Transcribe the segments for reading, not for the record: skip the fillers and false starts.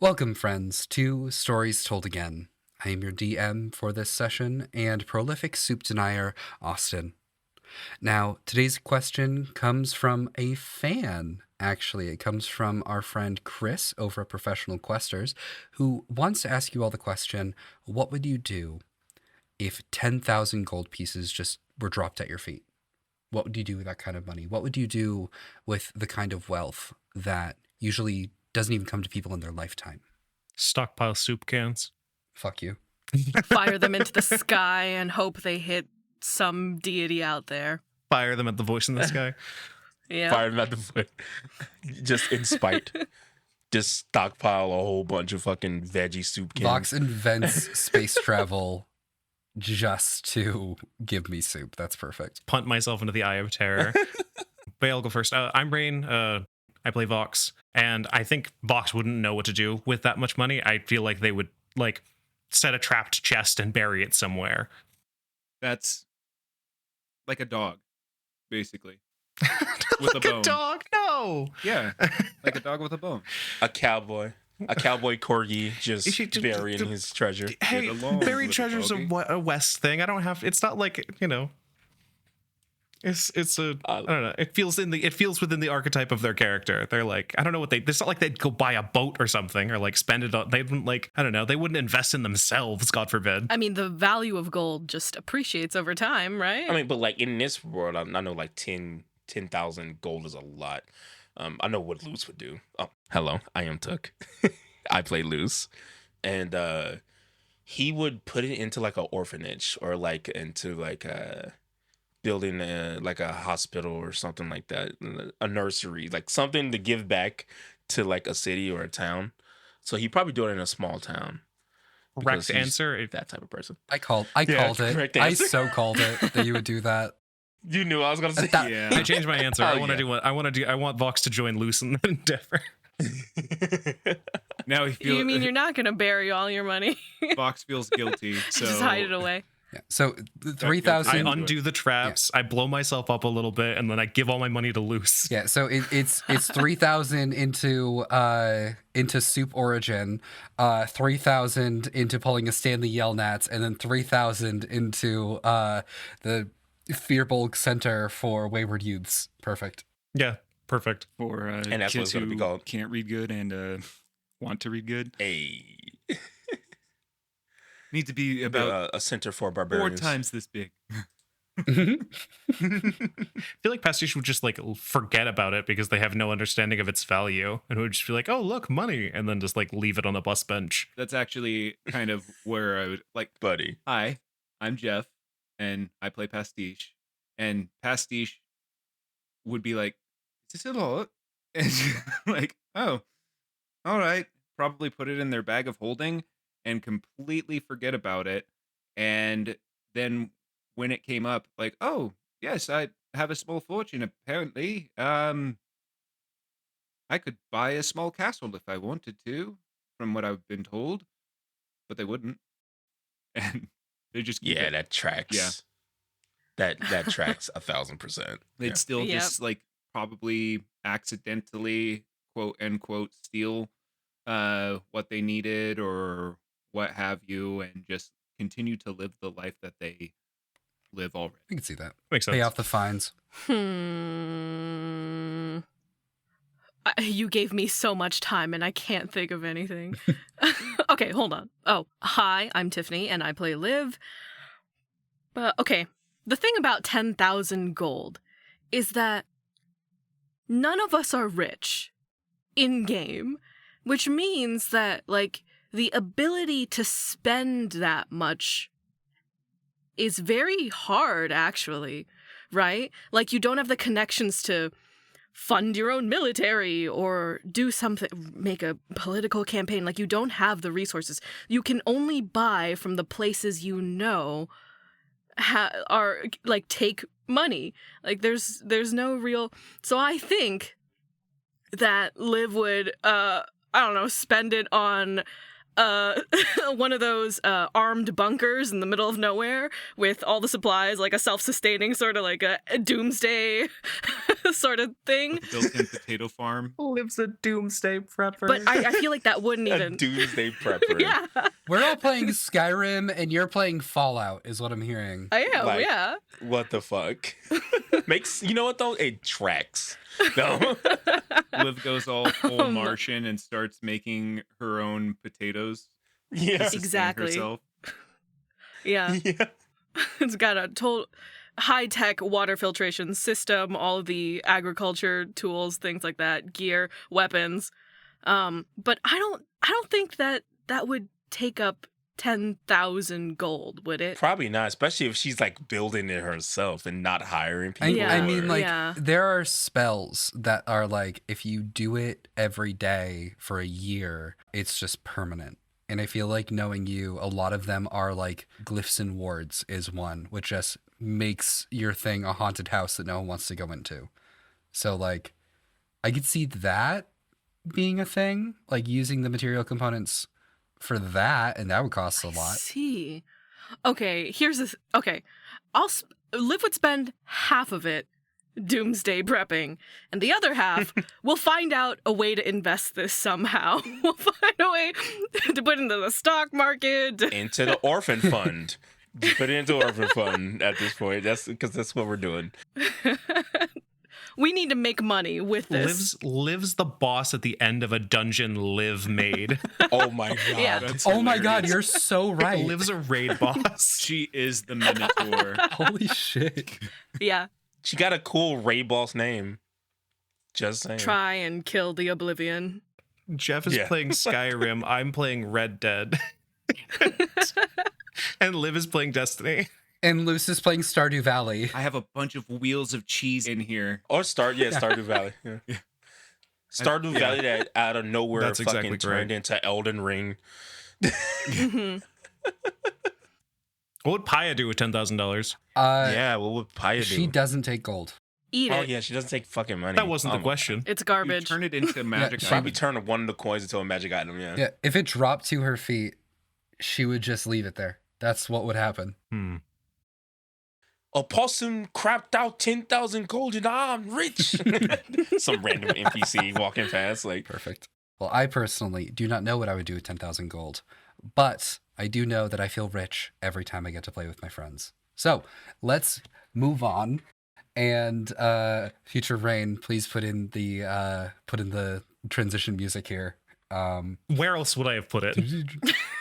Welcome, friends, to Stories Told Again. I am your DM for this session and prolific soup denier, Austin. Now, today's question comes from a fan. Actually, it comes from our friend Chris over at Professional Questers, who wants to ask you all the question, what would you do if 10,000 gold pieces just were dropped at your feet? What would you do with that kind of money? What would you do with the kind of wealth that usually doesn't even come to people in their lifetime? Stockpile soup cans. Fuck you. Fire them into the sky and hope they hit some deity out there. Fire them at the voice in the sky. Yeah. Fire them at the foot. Just in spite. Just stockpile a whole bunch of fucking veggie soup cans. Vox invents space travel just to give me soup. That's perfect. Punt myself into the eye of terror. But I'll go first. I'm Rayne. I play Vox. And I think Vox wouldn't know what to do with that much money. I feel like they would, set a trapped chest and bury it somewhere. That's like a dog, basically. With a bone. A dog? No. Yeah, like a dog with a bone. A cowboy corgi just burying his treasure. Hey, Get along, buried little treasure's doggy. a West thing. I don't have. It's not like It's a I don't know. It feels within the archetype of their character. They're like, I don't know what it's not like they'd go buy a boat or something or spend it on. They wouldn't I don't know. They wouldn't invest in themselves. God forbid. I mean, the value of gold just appreciates over time, right? I mean, but in this world, I know 10,000 gold is a lot. I know what Luce would do. Oh, hello, I am Took. I play Luce, and he would put it into an orphanage or into a building a hospital or something like that, a nursery, something to give back to a city or a town. So he'd probably do it in a small town. Correct answer. That type of person. I called it. correct I answer. so called it that you would do that. You knew I was gonna say That- Yeah. I changed my answer. Oh, I want to yeah. do what I want to do. I want Vox to join Luce in that endeavor. Now he feels. You mean you're not going to bury all your money? Fox feels guilty, so Just hide it away. Yeah. So I 3,000. undo the traps. I blow myself up a little bit, and then I give all my money to Luce. Yeah. So it's 3,000 into soup origin, 3,000 into pulling a Stanley Yelnats, and then 3,000 into the Fearbolg Center for Wayward Youths. Perfect. Yeah, perfect. For And that's what kids it's gonna be who called. can't read good and want to read good, Hey, need to be about a center for 4 barbarians. times this big. I feel like Pastiche would just forget about it because they have no understanding of its value, and would just be like, "Oh, look, money," and then just leave it on the bus bench. That's actually kind of where I would buddy. Hi, I'm Jeff, and I play Pastiche. And Pastiche would be like, "Is this a lot?" And "Oh, all right." Probably put it in their bag of holding and completely forget about it. And then when it came up, "Oh, yes, I have a small fortune. Apparently, I could buy a small castle if I wanted to, from what I've been told." But they wouldn't. And they just keep Yeah, it. that tracks. Yeah. That tracks 1,000%. They'd Yeah. still Yep. just probably accidentally quote unquote steal what they needed or what have you, and just continue to live the life that they live already. We can see that. Makes sense. Pay off the fines. You gave me so much time and I can't think of anything. Okay, hold on. Oh, hi, I'm Tiffany and I play Liv. But okay, the thing about 10,000 gold is that none of us are rich in game, which means that the ability to spend that much is very hard, actually, right? You don't have the connections to fund your own military or do something, make a political campaign. You don't have the resources. You can only buy from the places you know are take money. There's no real. So I think that Liv would I don't know, spend it on one of those armed bunkers in the middle of nowhere with all the supplies, like a self-sustaining sort of like a doomsday sort of thing. Built-in potato farm. Lives a doomsday prepper. But I feel like that wouldn't A even. doomsday prepper. Yeah, We're all playing Skyrim and you're playing Fallout, is what I'm hearing. I am. Like- yeah. What the fuck? You know what though? It tracks. No. Liv goes all full Martian and starts making her own potatoes. Yeah. to sustain Exactly. herself. Yeah. Yeah. It's got a total high-tech water filtration system, all of the agriculture tools, things like that, gear, weapons. But I don't think that would take up 10,000 gold, would it? Probably not, especially if she's like building it herself and not hiring people. Yeah. I mean, like, Yeah. there are spells that are like, if you do it every day for a year, it's just permanent. And I feel like knowing you, a lot of them are like glyphs and wards is one, which just makes your thing a haunted house that no one wants to go into. So, like, I could see that being a thing, like using the material components for that, and that would cost a I lot. see. Okay, here's this. Okay, Liv would spend half of it doomsday prepping, and the other half we'll find out a way to invest this somehow. We'll find a way to put into the stock market. Into the orphan fund. Just put it into orphan fund at this point. That's because that's what we're doing. We need to make money with this. Liv's the boss at the end of a dungeon Liv made. Oh my god. Yeah. That's Oh my god, hilarious. you're so right. Liv's a raid boss. She is the Minotaur. Holy shit. Yeah, She got a cool Ray Boss name. Just saying. try and kill the oblivion. Jeff is Yeah. playing Skyrim. I'm playing Red Dead. And Liv is playing Destiny. And Luce is playing Stardew Valley. I have a bunch of wheels of cheese in here. Or Stardew Valley. Yeah. Stardew Yeah. Valley that out of nowhere That's fucking exactly turned correct. into Elden Ring. Mhm. What would Paya do with $10,000? Yeah, what would Paya do? She doesn't take gold. Eat Oh it. yeah, she doesn't take fucking money. That wasn't the my question. It's You garbage. turn it into magic. she- Probably item. turn one of the coins into a magic item, yeah. Yeah, if it dropped to her feet, she would just leave it there. That's what would happen. A possum crapped out 10,000 gold and I'm rich. Some random NPC walking past, like, Perfect. Well, I personally do not know what I would do with 10,000 gold, but I do know that I feel rich every time I get to play with my friends. So let's move on. And future Rayne, please put in the transition music here. Where else would I have put it?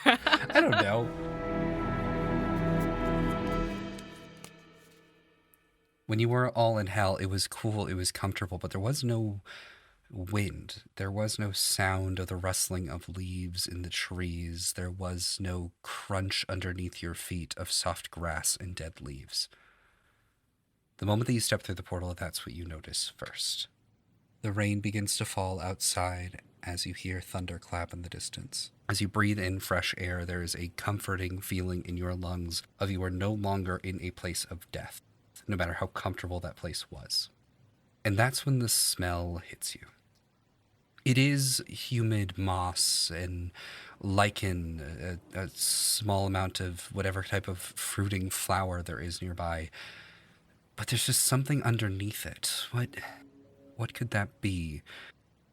I don't know. When you were all in hell, it was cool, it was comfortable, but there was no wind. There was no sound of the rustling of leaves in the trees. There was no crunch underneath your feet of soft grass and dead leaves. The moment that you step through the portal, that's what you notice first. The rain begins to fall outside as you hear thunder clap in the distance. As you breathe in fresh air, there is a comforting feeling in your lungs of you are no longer in a place of death, no matter how comfortable that place was. And that's when the smell hits you. It is humid moss and lichen, a small amount of whatever type of fruiting flower there is nearby. But there's just something underneath it. What could that be?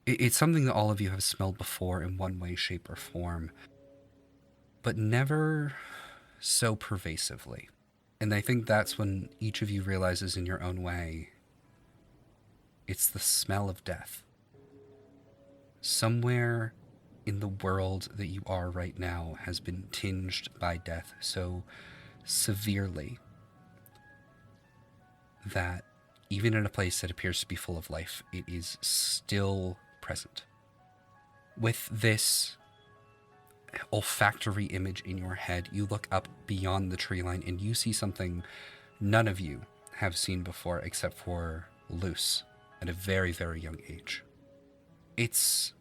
It's something that all of you have smelled before in one way, shape, or form, but never so pervasively. And I think that's when each of you realizes in your own way, it's the smell of death. Somewhere in the world that you are right now has been tinged by death so severely that even in a place that appears to be full of life, it is still present. With this olfactory image in your head, you look up beyond the tree line and you see something none of you have seen before except for Luce at a very, very young age. It's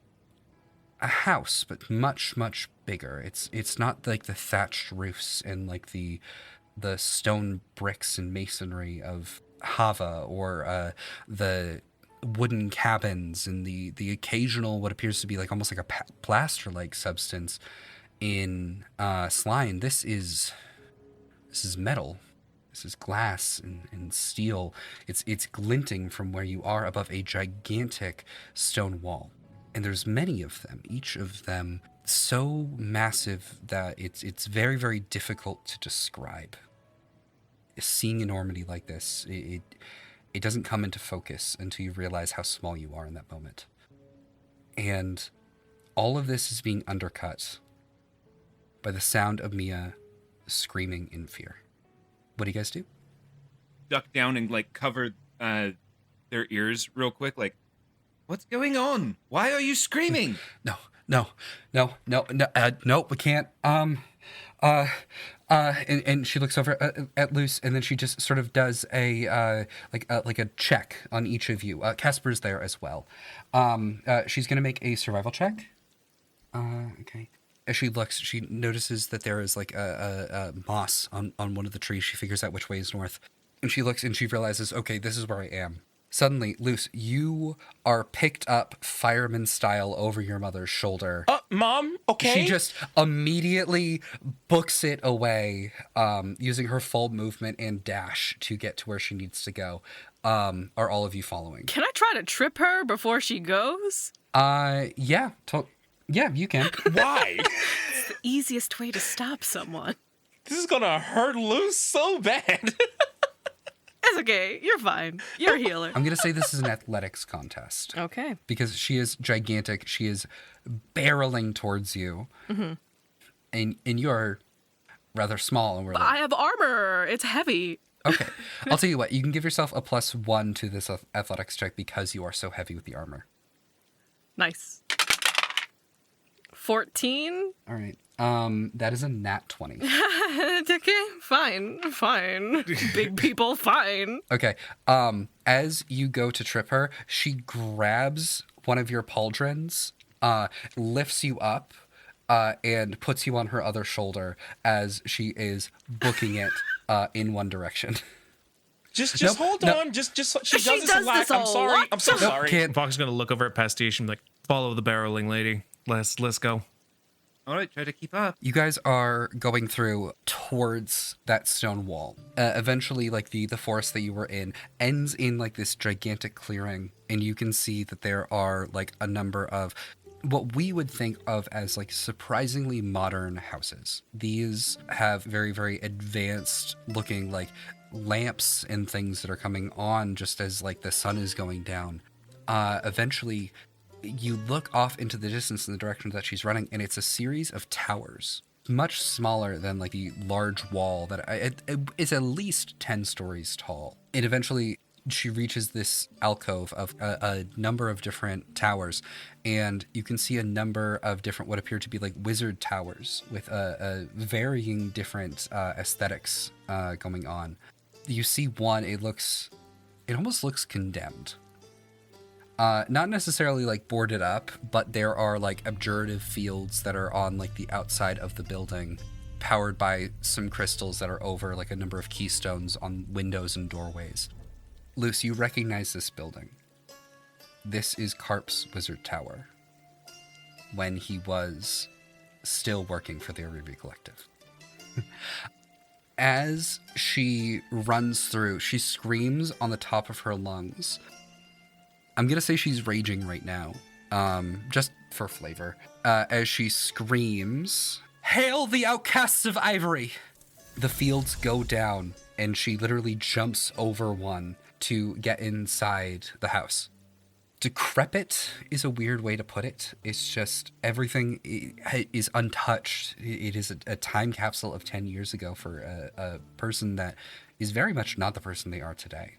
a house, but much, much bigger. It's not like the thatched roofs and like the stone bricks and masonry of Hava or the wooden cabins and the occasional what appears to be like almost like a plaster-like substance in Slime, this is metal. This is glass and steel. It's glinting from where you are above a gigantic stone wall. And there's many of them, each of them so massive that it's very, very difficult to describe. Seeing enormity like this, it doesn't come into focus until you realize how small you are in that moment. And all of this is being undercut by the sound of Mia screaming in fear. What do you guys do? Duck down and like cover their ears real quick. Like, what's going on? Why are you screaming? No, we can't. And she looks over at Luce, and then she just sort of does a check on each of you. Casper's there as well. She's gonna make a survival check. Okay. As she looks, she notices that there is like a moss on one of the trees. She figures out which way is north. And she looks and she realizes, okay, this is where I am. Suddenly, Luce, you are picked up fireman style over your mother's shoulder. Mom, okay? She just immediately books it away, using her full movement and dash to get to where she needs to go. Are all of you following? Can I try to trip her before she goes? Yeah, yeah, you can. Why? It's the easiest way to stop someone. This is gonna hurt Luce so bad. It's okay. You're fine. You're a healer. I'm going to say this is an athletics contest. Okay. Because she is gigantic. She is barreling towards you. Mm-hmm. And you're rather small. And we're But I have armor. It's heavy. Okay. I'll tell you what. You can give yourself a +1 to this athletics check because you are so heavy with the armor. Nice. 14. All right. That is a nat 20. Okay, fine. Big people, fine. Okay. As you go to trip her, she grabs one of your pauldrons, lifts you up, and puts you on her other shoulder as she is booking it in one direction. Just hold on. Just she does this a lot. I'm sorry. I'm so sorry. Vox is gonna look over at Pastiche and be like, follow the barreling lady. Let's go. All right, try to keep up. You guys are going through towards that stone wall. Eventually, like the forest that you were in ends in like this gigantic clearing, and you can see that there are like a number of what we would think of as like surprisingly modern houses. These have very, very advanced looking like lamps and things that are coming on just as like the sun is going down. Eventually, you look off into the distance in the direction that she's running, and it's a series of towers, much smaller than like the large wall that it's at least 10 stories tall. And eventually she reaches this alcove of a number of different towers, and you can see a number of different what appear to be like wizard towers with a varying different aesthetics going on. You see one, it almost looks condemned. Not necessarily like boarded up, but there are like abjurative fields that are on like the outside of the building, powered by some crystals that are over like a number of keystones on windows and doorways. Luce, you recognize this building. This is Carp's Wizard Tower, when he was still working for the Arrivi Collective. As she runs through, she screams on the top of her lungs. I'm going to say she's raging right now, just for flavor. As she screams, "Hail the outcasts of Ivory!" The fields go down, and she literally jumps over one to get inside the house. Decrepit is a weird way to put it. It's just everything is untouched. It is a time capsule of 10 years ago for a person that is very much not the person they are today.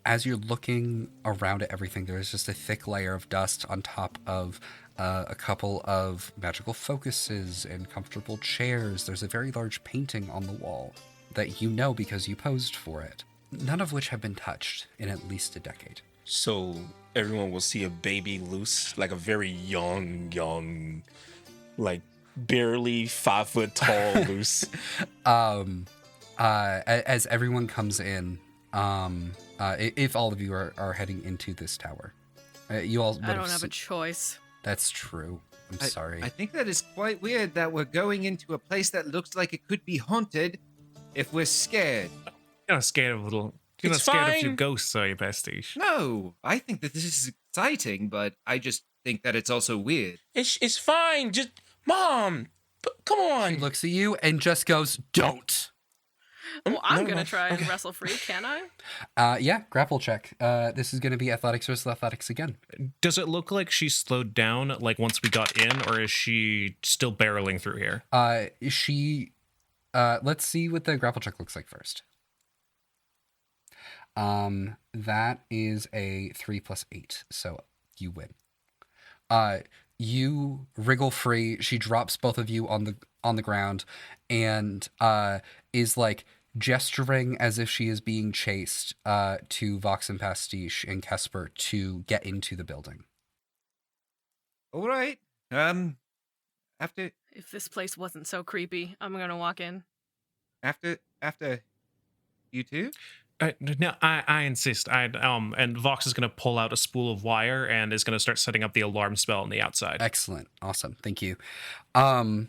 As you're looking around at everything, there is just a thick layer of dust on top of a couple of magical focuses and comfortable chairs. There's a very large painting on the wall that you know because you posed for it, none of which have been touched in at least a decade. So everyone will see a baby Luce, like a very young, like barely 5 foot tall Luce. As everyone comes in, if all of you are heading into this tower, you all. I don't have a choice. That's true. I'm sorry. I think that is quite weird that we're going into a place that looks like it could be haunted if we're scared. You're not scared of little. You're It's not scared of your fine. ghosts, are you, Pastiche? No, I think that this is exciting, but I just think that it's also weird. It's fine. Just Mom, come on. She looks at you and just goes, "Don't." Well, I'm no, going to no. try and Okay. wrestle free, can I? Yeah, grapple check. This is going to be athletics versus athletics again. Does it look like she slowed down like once we got in, or is she still barreling through here? Let's see what the grapple check looks like first. That is a 3 + 8, so you win. You wriggle free. She drops both of you on the ground, and is like gesturing as if she is being chased to Vox and Pastiche and Kesper to get into the building. All right. After If this place wasn't so creepy, I'm going to walk in. you two? No, I insist. And Vox is going to pull out a spool of wire and is going to start setting up the alarm spell on the outside. Excellent. Awesome. Thank you. As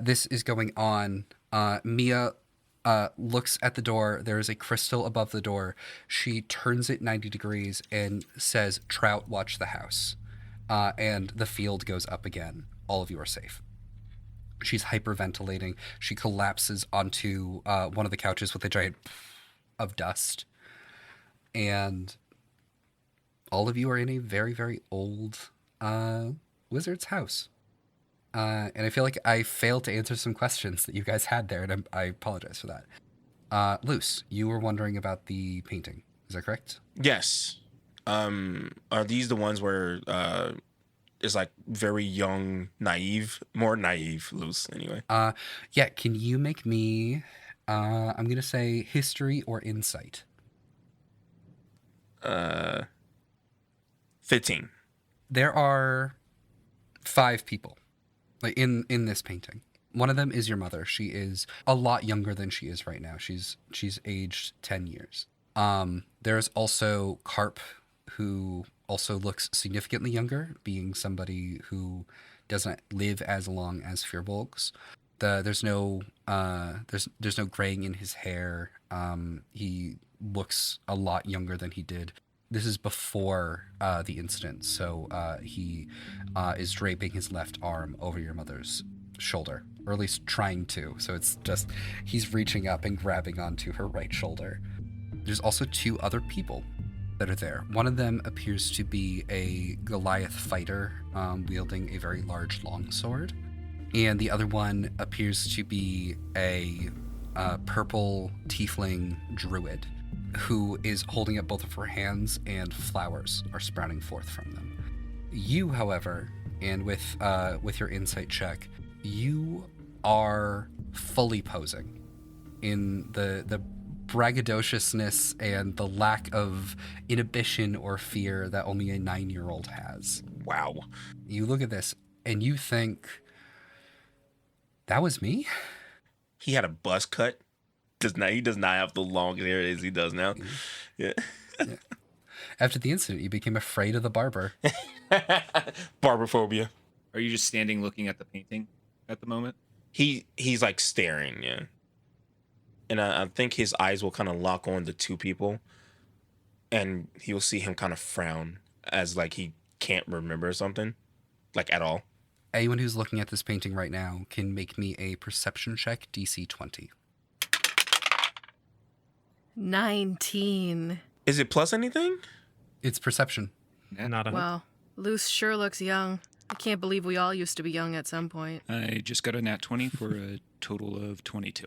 this is going on, Mia looks at the door. There is a crystal above the door. She turns it 90 degrees and says, "Trout, watch the house." And the field goes up again. All of you are safe. She's hyperventilating. She collapses onto one of the couches with a giant of dust. And all of you are in a very, very old wizard's house. And I feel like I failed to answer some questions that you guys had there, and I apologize for that. Luce, you were wondering about the painting. Is that correct? Yes. Are these the ones where it's like very young, naive, more naive, Luce anyway? Yeah, can you make me, I'm going to say history or insight? 15. There are 5 people like in this painting. One of them is your mother. She is a lot younger than she is right now. She's aged 10 years. There's also Carp, who also looks significantly younger, being somebody who doesn't live as long as Firbolgs. There's no graying in his hair. He looks a lot younger than he did. This is before the incident, so he is draping his left arm over your mother's shoulder, or at least trying to. So it's just he's reaching up and grabbing onto her right shoulder. There's also 2 other people that are there. One of them appears to be a Goliath fighter wielding a very large longsword, and the other one appears to be a purple tiefling druid who is holding up both of her hands, and flowers are sprouting forth from them. You, however, and with your insight check, you are fully posing in the braggadociousness and the lack of inhibition or fear that only a 9-year-old has. Wow. You look at this and you think, that was me? He had a buzz cut. He does not have the long hair as he does now. Yeah. After the incident, you became afraid of the barber. Barbophobia. Are you just standing looking at the painting at the moment? He's like staring, yeah. And I think his eyes will kind of lock on the 2 people, and you'll see him kind of frown as like he can't remember something, like at all. Anyone who's looking at this painting right now can make me a perception check, DC 20. 19. Is it plus anything? It's perception. Not a Wow. Luce sure looks young. I can't believe we all used to be young at some point. I just got a nat 20 for a total of 22.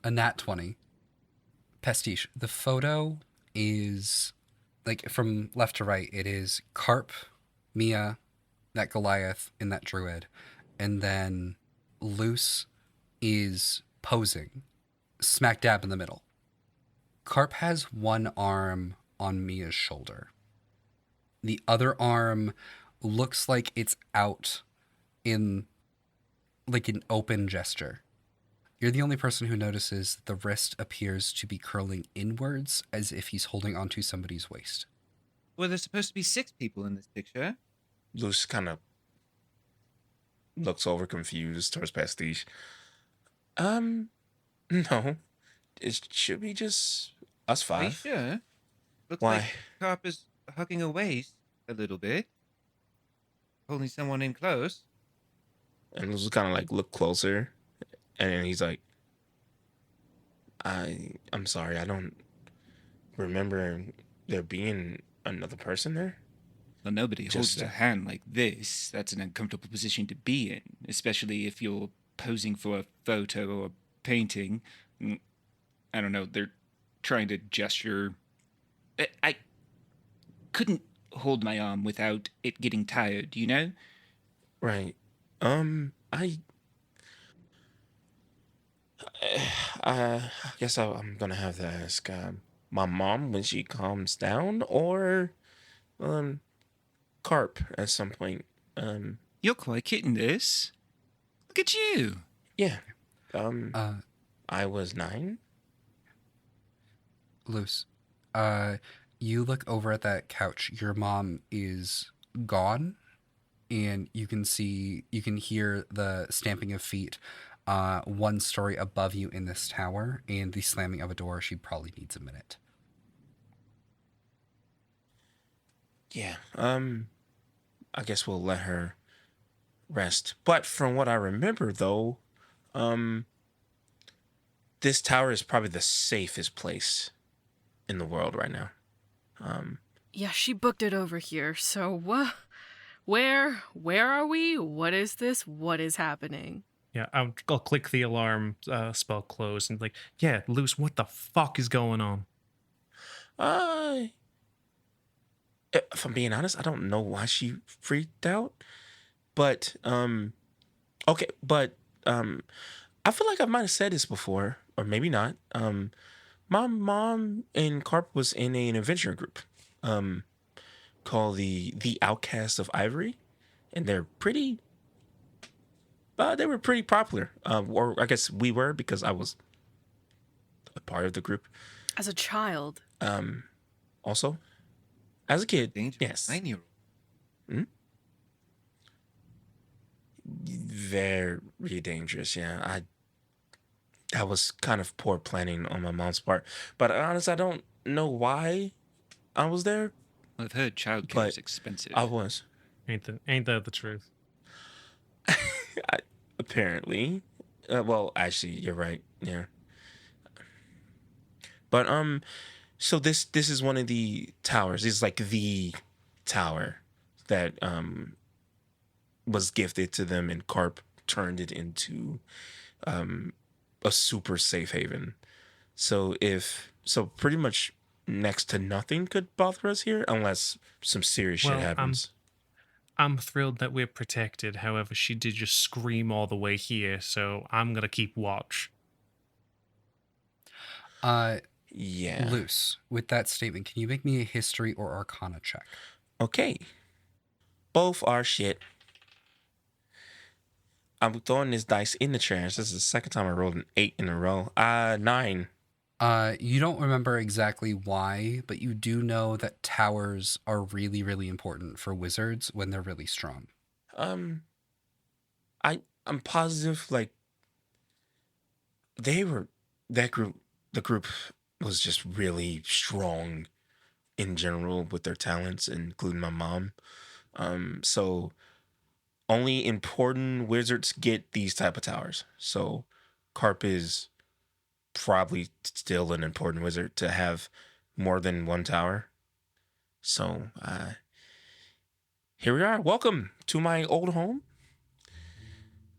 A nat 20. Pastiche, the photo is, like, from left to right, it is Carp, Mia, that Goliath, and that druid. And then Luce is posing, smack dab in the middle. Carp has one arm on Mia's shoulder. The other arm looks like it's out in, like, an open gesture. You're the only person who notices the wrist appears to be curling inwards as if he's holding onto somebody's waist. Well, there's supposed to be 6 people in this picture. Luce kind of looks over confused towards Pastiche. No. It should be just us Are you 5. sure? Looks Why? like Carp is hugging a waist a little bit. Holding someone in close. And Luce kind of like look closer, and then he's like, I'm sorry, I don't remember there being another person there. Well, nobody holds Just- their hand like this. That's an uncomfortable position to be in, especially if you're posing for a photo or a painting. I don't know, they're trying to gesture. I couldn't hold my arm without it getting tired, you know? Right. I guess I'm gonna have to ask my mom when she calms down, or Carp at some point. You're quite getting this. Look at you. Yeah. Uh, I was 9. Luce, you look over at that couch. Your mom is gone, and you can hear the stamping of feet 1 story above you in this tower, and the slamming of a door. She probably needs a minute. Yeah. I guess we'll let her rest. But from what I remember, though, this tower is probably the safest place in the world right now. Yeah, she booked it over here. So where are we? What is this? What is happening? Yeah, I'll click the alarm spell close and like, yeah, Luce, what the fuck is going on? If I'm being honest, I don't know why she freaked out. But okay, but I feel like I might have said this before, or maybe not. My mom and Carp was in an adventure group called the Outcasts of Ivory, and they're pretty. They were pretty popular, or I guess we were, because I was a part of the group. As a child. Also, as a kid, Dangerous. yes, 9-year-old. very dangerous. Yeah, that was kind of poor planning on my mom's part. But honestly, I don't know why I was there. Well, I've heard childcare But is expensive. I was. Ain't that the truth? Apparently. Well, actually, you're right. Yeah. But so this is one of the towers. This is like the tower that was gifted to them, and Carp turned it into a super safe haven. So pretty much next to nothing could bother us here unless some serious shit Well, happens. I'm thrilled that we're protected. However, she did just scream all the way here, so I'm gonna keep watch. Yeah. Luce, with that statement, can you make me a history or arcana check? Okay. Both are shit. I'm throwing this dice in the trash. This is the second time I rolled an 8 in a row. 9. You don't remember exactly why, but you do know that towers are really, really important for wizards when they're really strong. I'm positive, like, the group was just really strong in general with their talents, including my mom. So only important wizards get these type of towers. So Carp is probably still an important wizard to have more than one tower. So here we are. Welcome to my old home.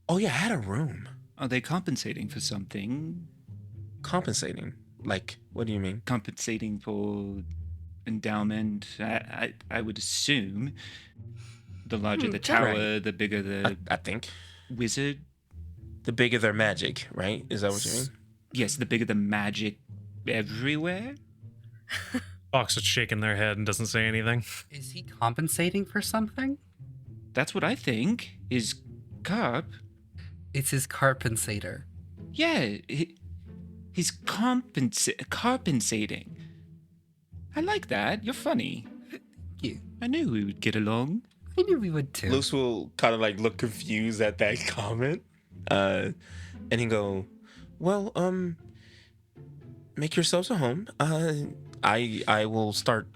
Oh yeah, I had a room. Are they compensating for something? Compensating? Like, what do you mean? Compensating for endowment? I would assume the larger the tower, Right. the bigger the I think wizard. the bigger their magic, right? Is that what you mean? Yes, the bigger the magic everywhere. Fox is shaking their head and doesn't say anything. Is he compensating for something? That's what I think. Is Carp? It's his carpensator. Yeah, he's compensating. I like that. You're funny. Thank you. I knew we would get along. I knew we would too. Luce will kind of like look confused at that comment, and he go, "Well, make yourselves at home. I will start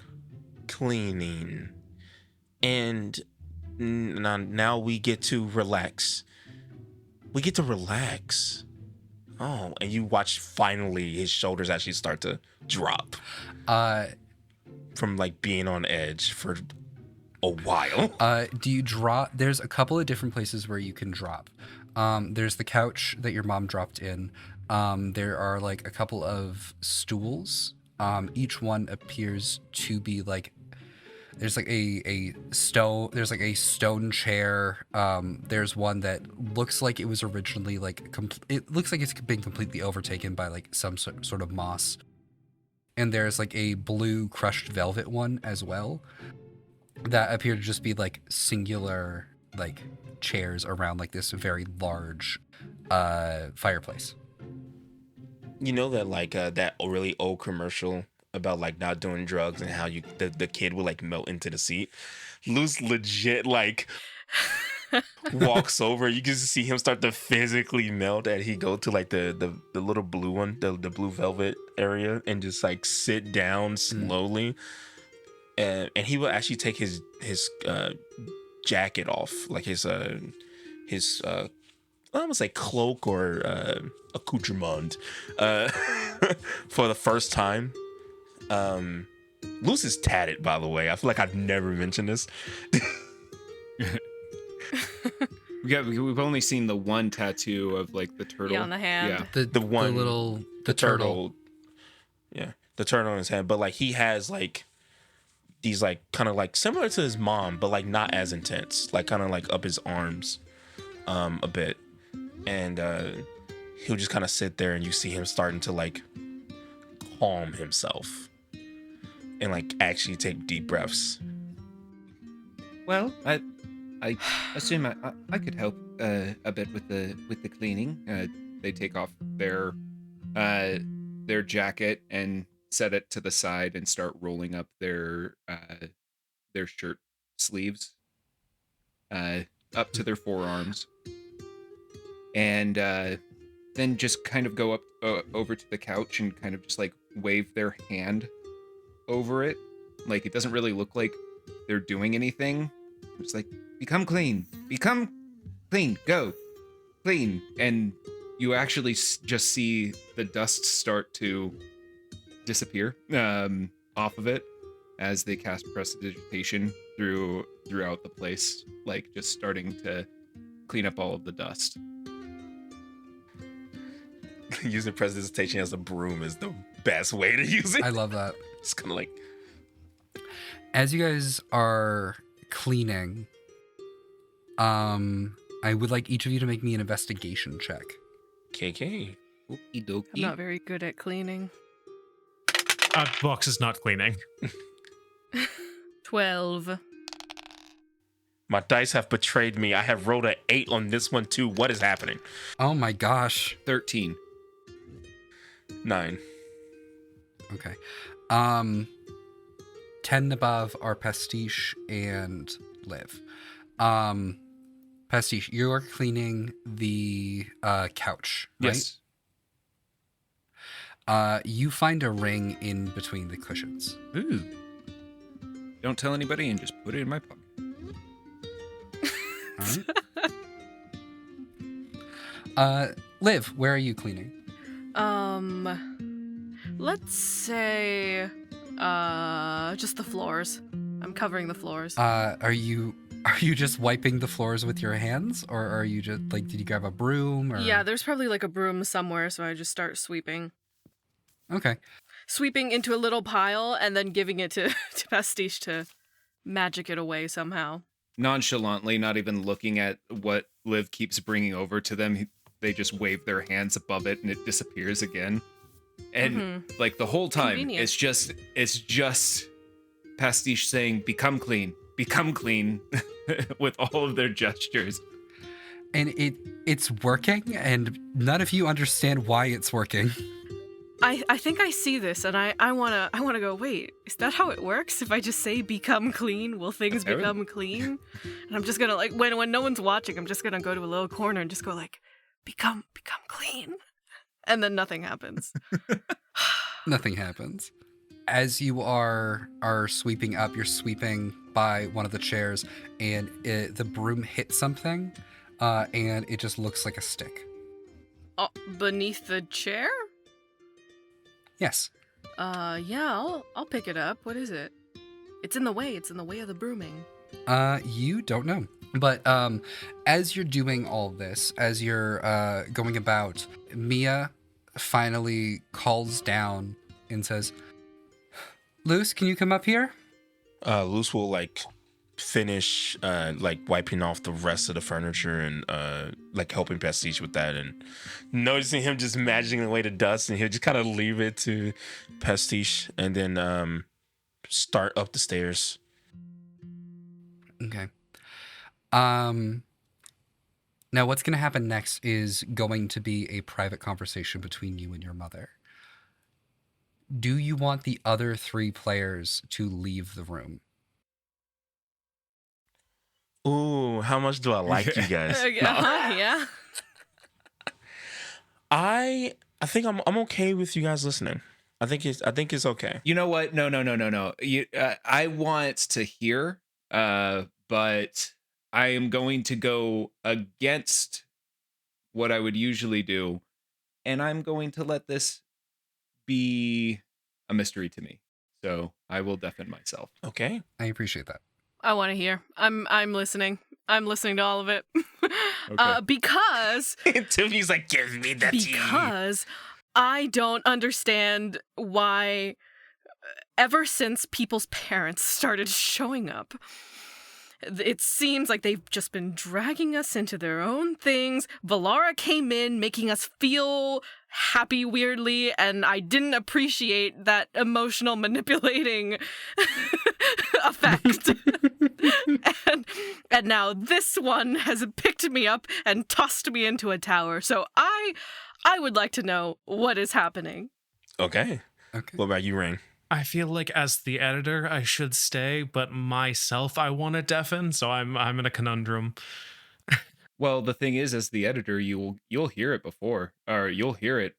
cleaning, and now we get to relax. We get to relax." Oh, and you watch finally his shoulders actually start to drop from like being on edge for a while. Do you drop? There's a couple of different places where you can drop. There's the couch that your mom dropped in. There are like a couple of stools. Each one appears to be like there's like a stone. There's like a stone chair. There's one that looks like it was originally like it looks like it's been completely overtaken by like some sort of moss. And there's like a blue crushed velvet one as well that appear to just be like singular like chairs around like this very large fireplace. You know that like that really old commercial about like not doing drugs and how the kid will like melt into the seat. Luce legit like walks over. You can see him start to physically melt as he go to like the little blue one, the blue velvet area, and just like sit down slowly. And he will actually take his jacket off, like his I almost say cloak or accoutrement for the first time. Luce is tatted, by the way. I feel like I've never mentioned this. We've only seen the one tattoo of like the turtle. Yeah, on the hand. Yeah. The turtle. Yeah, the turtle in his hand. But like he has like these like kind of like similar to his mom, but like not as intense. Like kind of like up his arms a bit. And he'll just kind of sit there and you see him starting to like calm himself and like actually take deep breaths. Well, I assume I could help a bit with the cleaning. They take off their jacket and set it to the side and start rolling up their shirt sleeves up to their forearms, and then just kind of go up over to the couch and kind of just like wave their hand over it. Like it doesn't really look like they're doing anything. It's like, become clean, go clean. And you actually just see the dust start to disappear off of it as they cast prestidigitation throughout the place, like just starting to clean up all of the dust. Using prestidigitation as a broom is the best way to use it. I love that. It's kind of like, as you guys are cleaning, I would like each of you to make me an investigation check. KK. Okie dokie. I'm not very good at cleaning. Box is not cleaning. 12. My dice have betrayed me. I have rolled an 8 on this one too. What is happening? Oh my gosh. 13. 9. Okay. 10 above are Pastiche and Liv. Pastiche, you are cleaning the couch, right? Yes. You find a ring in between the cushions. Ooh. Don't tell anybody and just put it in my pocket. All right. Liv, where are you cleaning? Let's say just the floors. I'm covering the floors. Are you just wiping the floors with your hands, or are you just like, did you grab a broom? Or... Yeah, there's probably like a broom somewhere, so I just start sweeping. Okay. Sweeping into a little pile and then giving it to Pastiche to magic it away somehow. Nonchalantly, not even looking at what Liv keeps bringing over to them, they just wave their hands above it and it disappears again. And like the whole time, Convenient. it's just Pastiche saying, become clean, with all of their gestures. And it's working, and none of you understand why it's working. I think I see this, and I wanna go. Wait, is that how it works? If I just say "become clean," will things become clean? And I'm just gonna like when no one's watching, I'm just gonna go to a little corner and just go like, become clean, and then nothing happens. Nothing happens. As you are sweeping up, you're sweeping by one of the chairs, and the broom hits something, and it just looks like a stick. Oh, beneath the chair? Yes. Yeah, I'll pick it up. What is it? It's in the way. It's in the way of the brooming. You don't know. But as you're doing all this, as you're going about, Mia finally calls down and says, "Luce, can you come up here?" Luce will like finish like wiping off the rest of the furniture and like helping Pastiche with that, and noticing him just magicking away the dust, and he'll just kind of leave it to Pastiche and then start up the stairs. Okay. Now what's going to happen next is going to be a private conversation between you and your mother. Do you want the other 3 players to leave the room? Ooh, how much do I like you guys? Yeah. I think I'm okay with you guys listening. I think it's okay. You know what? No. I want to hear, but I am going to go against what I would usually do, and I'm going to let this be a mystery to me. So I will deafen myself. Okay. I appreciate that. I want to hear. I'm listening. I'm listening to all of it. Okay. Because Tiffany's like, give me that tea. because I don't understand why ever since people's parents started showing up, it seems like they've just been dragging us into their own things. Valara came in making us feel happy weirdly, and I didn't appreciate that emotional manipulating effect. and now this one has picked me up and tossed me into a tower. So I would like to know what is happening. Okay. Okay. What about you, Rayne? I feel like as the editor, I should stay, but myself, I want to deafen, so I'm in a conundrum. Well, the thing is, as the editor, you'll hear it before, or you'll hear it.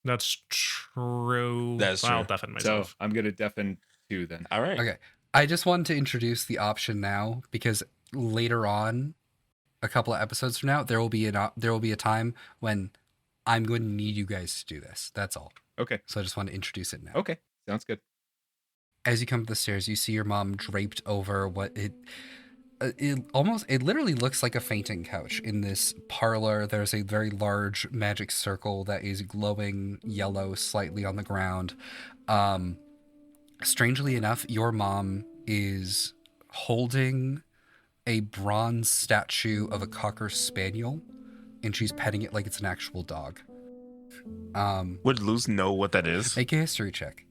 That's true. That's I'll true. deafen myself. So I'm gonna deafen too then. All right. Okay. I just wanted to introduce the option now because later on, a couple of episodes from now, there will be a time when I'm going to need you guys to do this. That's all. Okay. So I just want to introduce it now. Okay. Sounds good. As you come up the stairs, you see your mom draped over what it literally looks like a fainting couch in this parlor. There's a very large magic circle that is glowing yellow slightly on the ground. Strangely enough, your mom is holding a bronze statue of a cocker spaniel, and she's petting it like it's an actual dog. Would Luce know what that is? Make a history check.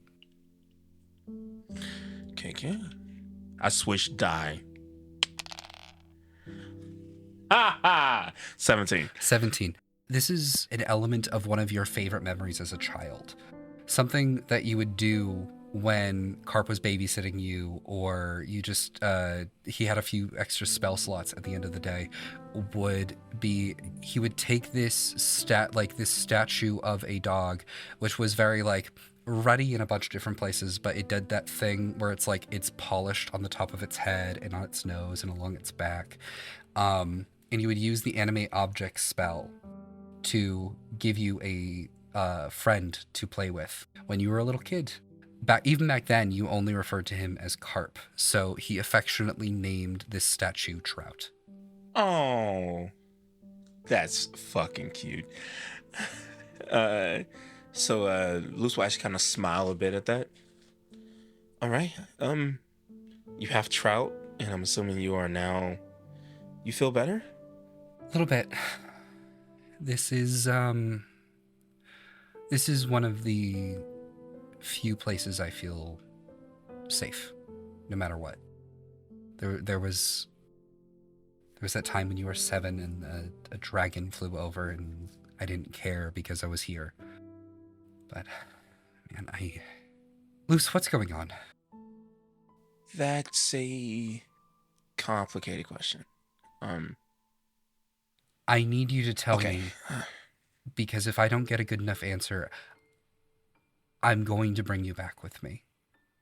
Okay. I switch die. Ha ha! 17. 17. This is an element of one of your favorite memories as a child. Something that you would do when Carp was babysitting you, or you just, he had a few extra spell slots at the end of the day, would be, he would take this statue of a dog, which was very, ruddy in a bunch of different places, but it did that thing where it's polished on the top of its head and on its nose and along its back. And you would use the animate object spell to give you a friend to play with when you were a little kid. Even back then, you only referred to him as Carp, so he affectionately named this statue Trout. Oh, that's fucking cute. So Luce will actually kind of smile a bit at that. All right. You have Trout, and I'm assuming you feel better? A little bit. This is one of the few places I feel safe, no matter what. There was that time when you were 7 and a dragon flew over and I didn't care because I was here. But Man, Luce, what's going on? That's a complicated question. I need you to tell Okay. me, because if I don't get a good enough answer, I'm going to bring you back with me.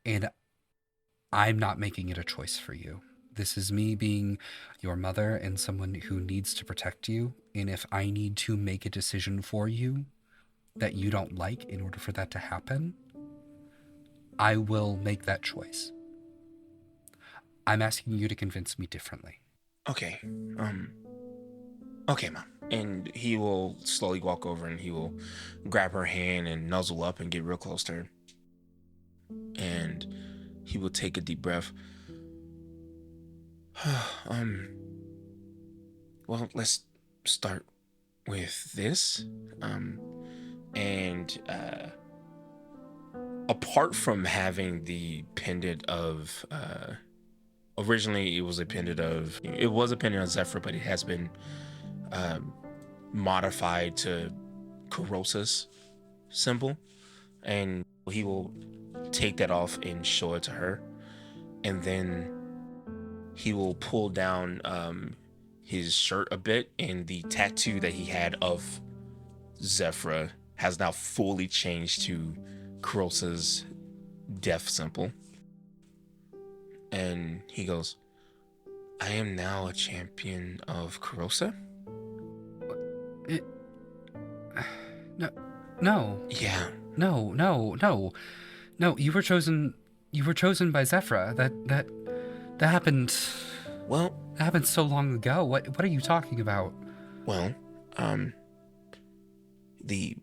And I'm not making it a choice for you. This is me being your mother and someone who needs to protect you. And if I need to make a decision for you that you don't like in order for that to happen, I will make that choice. I'm asking you to convince me differently. Okay. Okay, Mom. And he will slowly walk over and he will grab her hand and nuzzle up and get real close to her. And he will take a deep breath. Well, let's start with this. Apart from having the pendant of, originally it was a pendant of Zephyr, but it has been modified to Krossis symbol, and he will take that off and show it to her, and then he will pull down his shirt a bit, and the tattoo that he had of Zephyr has now fully changed to Krossis death symbol. And he goes, I am now a champion of Krossis? No. Yeah. No, you were chosen by Zephyr. That happened. Well, that happened so long ago. What are you talking about? Well, the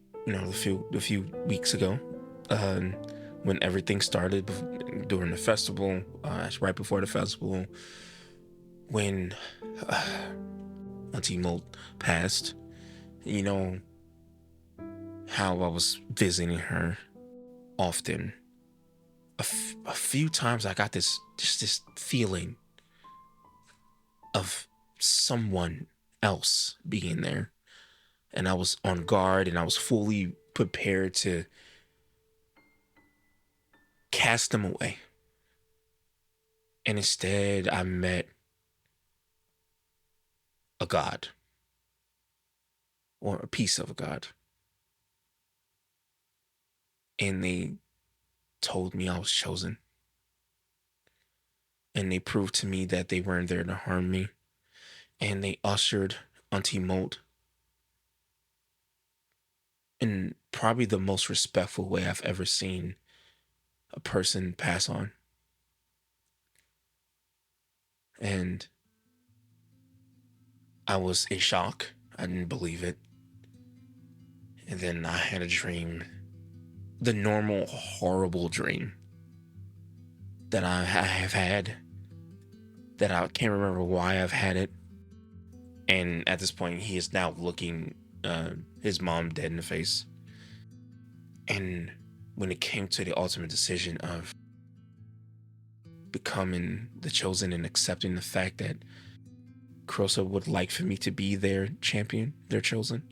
few weeks ago, when everything started during the festival, right before the festival, when Auntie Molt passed, you know how I was visiting her often. A few times I got this feeling of someone else being there, and I was on guard and I was fully prepared to cast them away. And instead I met a god, or a piece of a god, and they told me I was chosen, and they proved to me that they weren't there to harm me, and they ushered Auntie Molt in probably the most respectful way I've ever seen a person pass on. And I was in shock. I didn't believe it. And then I had a dream, the normal horrible dream that I have had, that I can't remember why I've had it. And at this point, he is now looking his mom dead in the face. And when it came to the ultimate decision of becoming the chosen and accepting the fact that Krossis would like for me to be their champion, their chosen,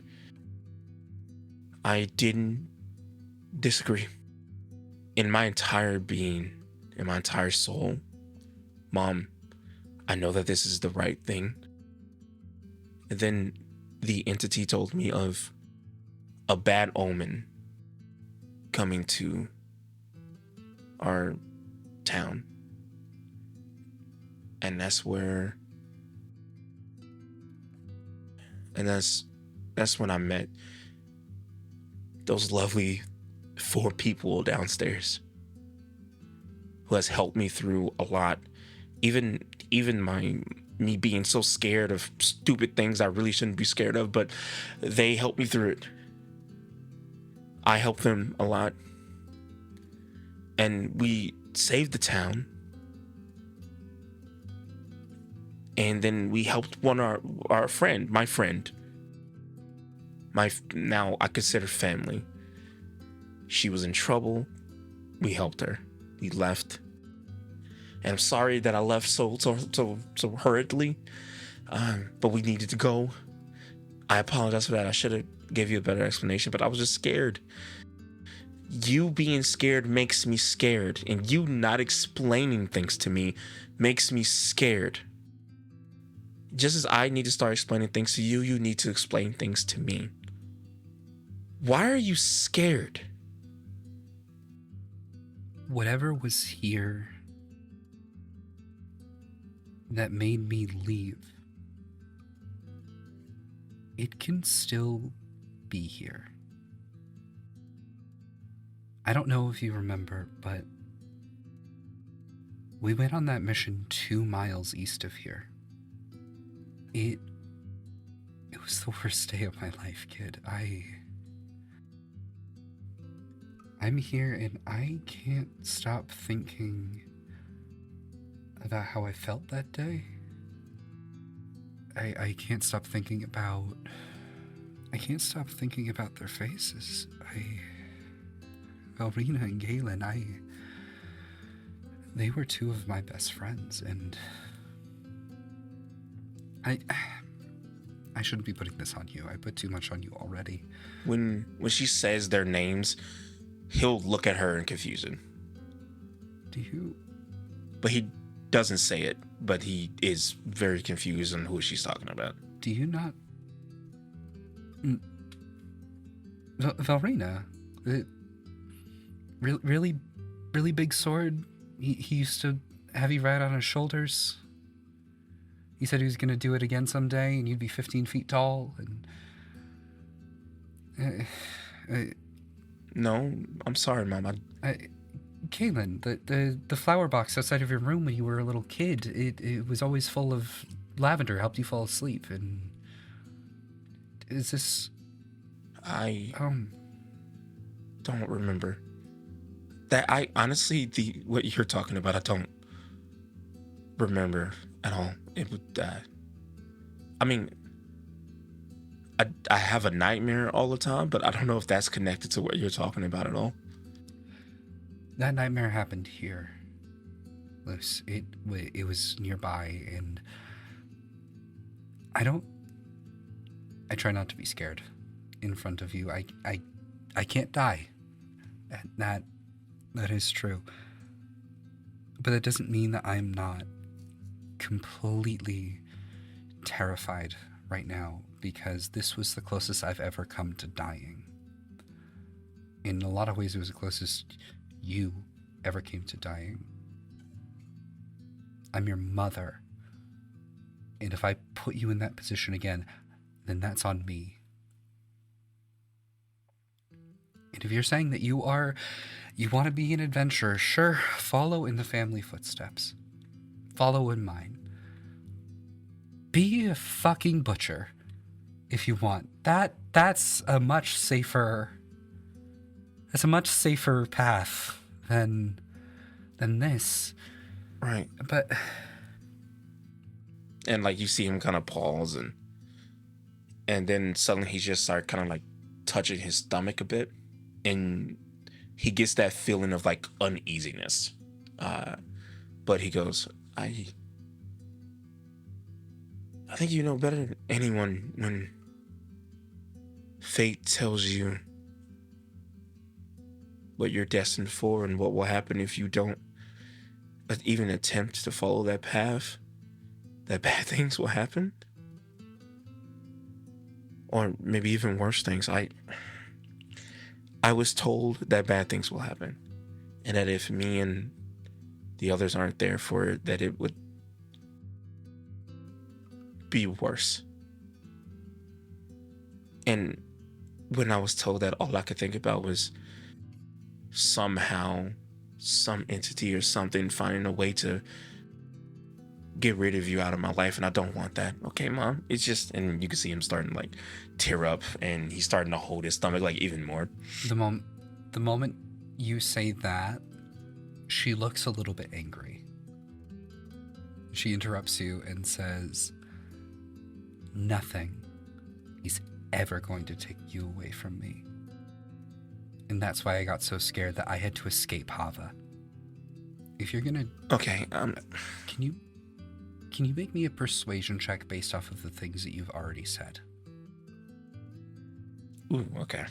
I didn't disagree. In my entire being, in my entire soul, Mom, I know that this is the right thing. And then the entity told me of a bad omen coming to our town. And that's when I met those lovely 4 people downstairs who has helped me through a lot. Even me being so scared of stupid things I really shouldn't be scared of, but they helped me through it. I helped them a lot. And we saved the town. And then we helped our friend, now I consider family. She was in trouble. We helped her. We left. And I'm sorry that I left so hurriedly, but we needed to go. I apologize for that. I should have gave you a better explanation, but I was just scared. you being scared makes me scared, and you not explaining things to me makes me scared. Just as I need to start explaining things to you, you need to explain things to me. Why are you scared? Whatever was here that made me leave, it can still be here. I don't know if you remember, but we went on that mission 2 miles east of here. It was the worst day of my life, kid. I'm here and I can't stop thinking about how I felt that day. I can't stop thinking about their faces. Rayne and Galen, they were 2 of my best friends, and I shouldn't be putting this on you. I put too much on you already. When she says their names, he'll look at her in confusion. But he doesn't say it, but he is very confused on who she's talking about. Do you not... Valrena, really big sword. He used to have you ride on his shoulders. He said he was going to do it again someday, and you'd be 15 feet tall. And no, I'm sorry, Mom. Kaylin, the flower box outside of your room when you were a little kid, it was always full of lavender. Helped you fall asleep. And is this? I don't remember. That I honestly, what you're talking about, I don't remember at all. It would, I mean, I have a nightmare all the time, but I don't know if that's connected to what you're talking about at all. That nightmare happened here, Luce. It was nearby, and I try not to be scared in front of you. I can't die. That is true. But it doesn't mean that I'm not completely terrified right now, because this was the closest I've ever come to dying. In a lot of ways, it was the closest you ever came to dying. I'm your mother. And if I put you in that position again, then that's on me. And if you're saying that you want to be an adventurer, sure, follow in the family footsteps. Follow in mine. Be a fucking butcher if you want. That's a much safer path than this. Right. But and like you see him kind of pause, and then suddenly he just started kind of like touching his stomach a bit, and he gets that feeling of like uneasiness. But he goes, I think you know better than anyone when fate tells you what you're destined for and what will happen if you don't even attempt to follow that path, that bad things will happen. Or maybe even worse things. I was told that bad things will happen, and that if me and the others aren't there for it, that it would be worse. And when I was told that, all I could think about was somehow some entity or something finding a way to get rid of you out of my life, and I don't want that. Okay, Mom? It's just, and you can see him starting to like tear up, and he's starting to hold his stomach like even more. The moment you say that, she looks a little bit angry. She interrupts you and says, nothing is ever going to take you away from me. And that's why I got so scared that I had to escape Hava. If you're gonna... Okay, Can you make me a persuasion check based off of the things that you've already said? Ooh, okay.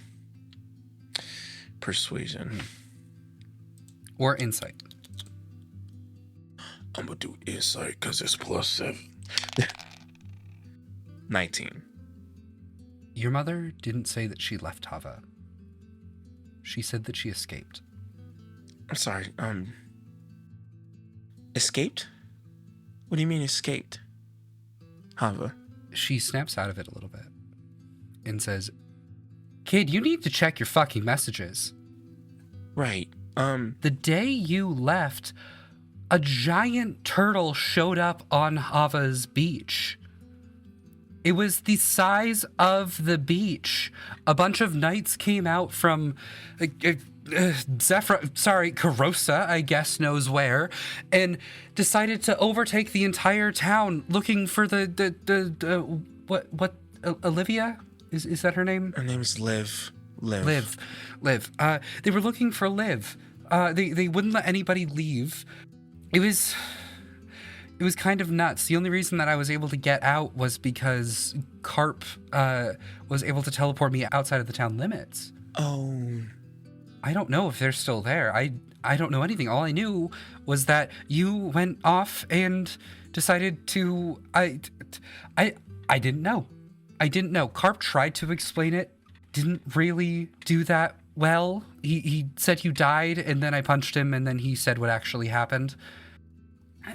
Persuasion. Or insight. I'm gonna do insight because it's +7. 19. Your mother didn't say that she left Hava. She said that she escaped. I'm sorry. Escaped? What do you mean escaped? Hava. She snaps out of it a little bit and says, "Kid, you need to check your fucking messages. Right. The day you left, a giant turtle showed up on Hava's beach. It was the size of the beach. A bunch of knights came out from Karosa, I guess knows where, and decided to overtake the entire town looking for what Olivia? Is that her name? Her name's Liv. Liv. They were looking for Liv. They wouldn't let anybody leave. It was kind of nuts. The only reason that I was able to get out was because Carp was able to teleport me outside of the town limits. Oh. I don't know if they're still there. I don't know anything. All I knew was that you went off and decided to... I didn't know. I didn't know. Carp tried to explain it. Didn't really do that well. He said you died, and then I punched him, and then he said what actually happened.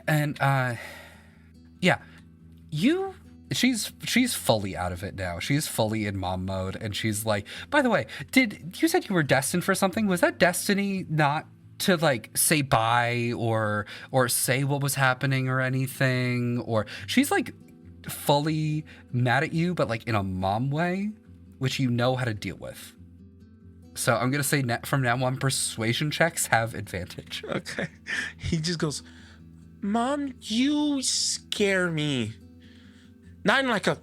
And, yeah. She's fully out of it now. She's fully in mom mode, and she's like, by the way, you said you were destined for something? Was that destiny not to, like, say bye or say what was happening or anything? Or she's, like, fully mad at you, but, like, in a mom way, which you know how to deal with. So I'm going to say from now on, persuasion checks have advantage. Okay. He just goes, Mom, you scare me. Not in like a,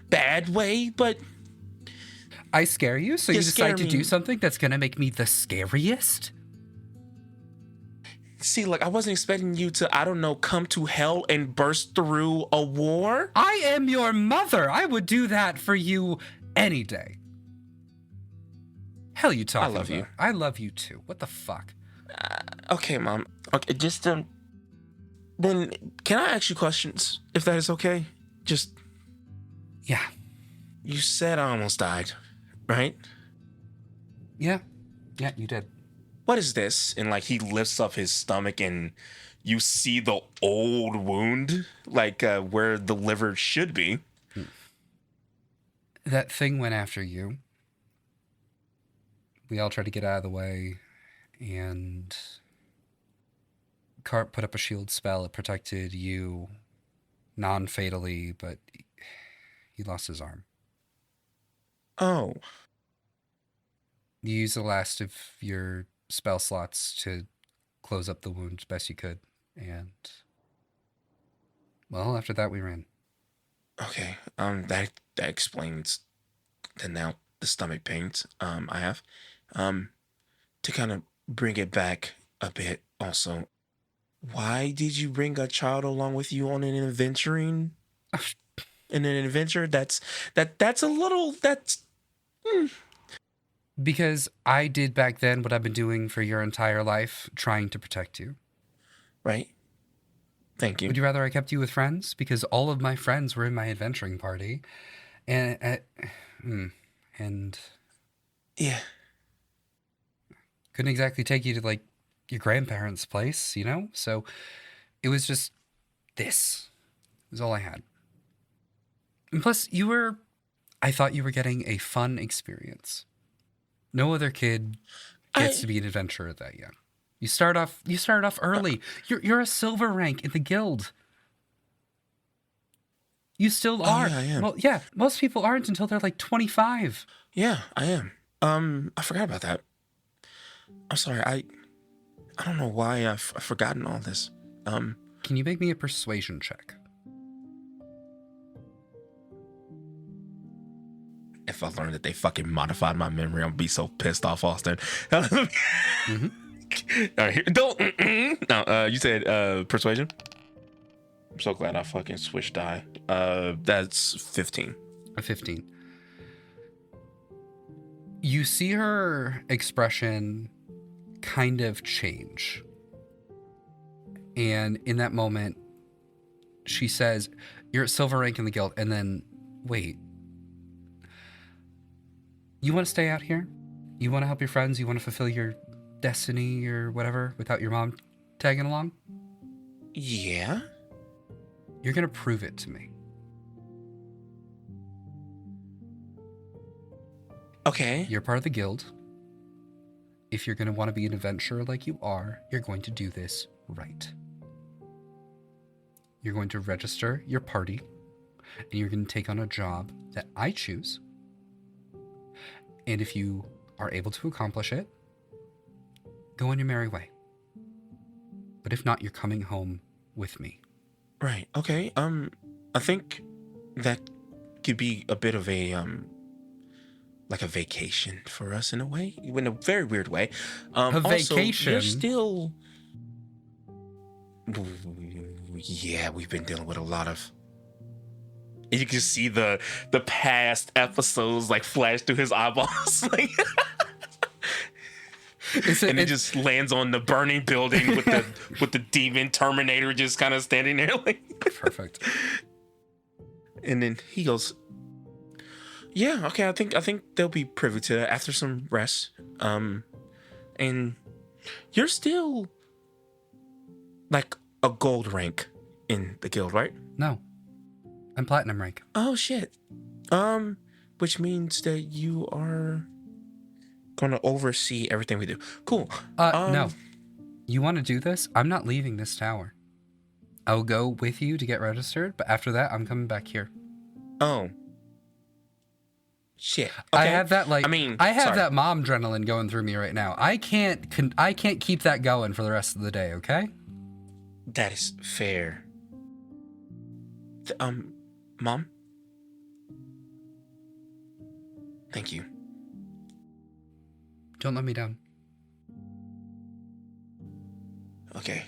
bad way, but... I scare you, so you decide to me. do something that's going to make me the scariest? See, like, I wasn't expecting you to, come to hell and burst through a war. I am your mother. I would do that for you any day. Hell you talking I love about? you. I love you too. What the fuck? Okay, Mom. Okay, just, then, can I ask you questions, if that is okay? Just... Yeah. You said I almost died, right? Yeah, you did. What is this? And, like, he lifts up his stomach and you see the old wound, like, where the liver should be. That thing went after you. We all tried to get out of the way, and Carp put up a shield spell. It protected you non-fatally, but he lost his arm. Oh. You used the last of your spell slots to close up the wound best you could, and well, after that we ran. Okay. That explains the stomach pains I have. To kind of bring it back a bit also, why did you bring a child along with you on an adventuring? In an adventure? That's a little... Because I did back then what I've been doing for your entire life, trying to protect you. Right? Thank you. Would you rather I kept you with friends? Because all of my friends were in my adventuring party. And Yeah. couldn't exactly take you to, like, your grandparents' place, So it was just this. It was all I had. And plus, I thought you were getting a fun experience. No other kid gets to be an adventurer that young. You start off early. You're a silver rank in the guild. You still are. Yeah, I am. Well, yeah, most people aren't until they're like 25. Yeah, I am. I forgot about that. I'm sorry. I don't know why I've forgotten all this. Can you make me a persuasion check? If I learned that they fucking modified my memory, I'm gonna be so pissed off, Austin. Mm-hmm. All right, don't. No, you said persuasion. I'm so glad I fucking switched die. That's 15. A 15. You see her expression kind of change. And in that moment, she says, "You're at silver rank in the guild." And then, wait. You want to stay out here? You want to help your friends? You want to fulfill your destiny or whatever without your mom tagging along? Yeah. You're going to prove it to me. Okay. You're part of the guild. If you're going to want to be an adventurer like you are, you're going to do this right. You're going to register your party, and you're going to take on a job that I choose. And if you are able to accomplish it, go on your merry way. But if not, you're coming home with me. Right. Okay. I think that could be a bit of a like a vacation for us in a way, in a very weird way. A Also, vacation? you're still. Yeah, we've been dealing with a lot of. You can see the past episodes like flash through his eyeballs, like, and it just lands on the burning building with the demon Terminator just kind of standing there, like. Perfect. And then he goes, "Yeah, okay. I think they'll be privy to that after some rest. And you're still like a gold rank in the guild, right? No. I'm platinum rank. Oh shit. Which means that you are gonna oversee everything we do. Cool. No. You want to do this? I'm not leaving this tower. I'll go with you to get registered, but after that, I'm coming back here. Oh. Shit. Okay. I have that sorry. that mom adrenaline going through me right now. I can't keep that going for the rest of the day, okay? That is fair. Mom? Thank you. Don't let me down. Okay.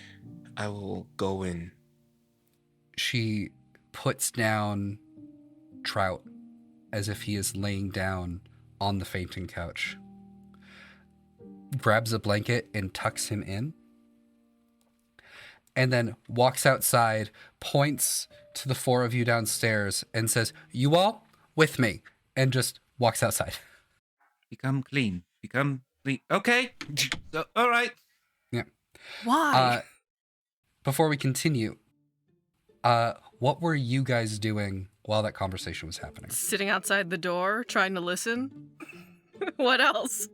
I will go in. She puts down Trout as if he is laying down on the fainting couch. Grabs a blanket and tucks him in. And then walks outside, points to the four of you downstairs and says, "You all with me," and just walks outside. Become clean. Okay. So, all right. Yeah. Why? Before we continue, what were you guys doing while that conversation was happening? Sitting outside the door, trying to listen? What else?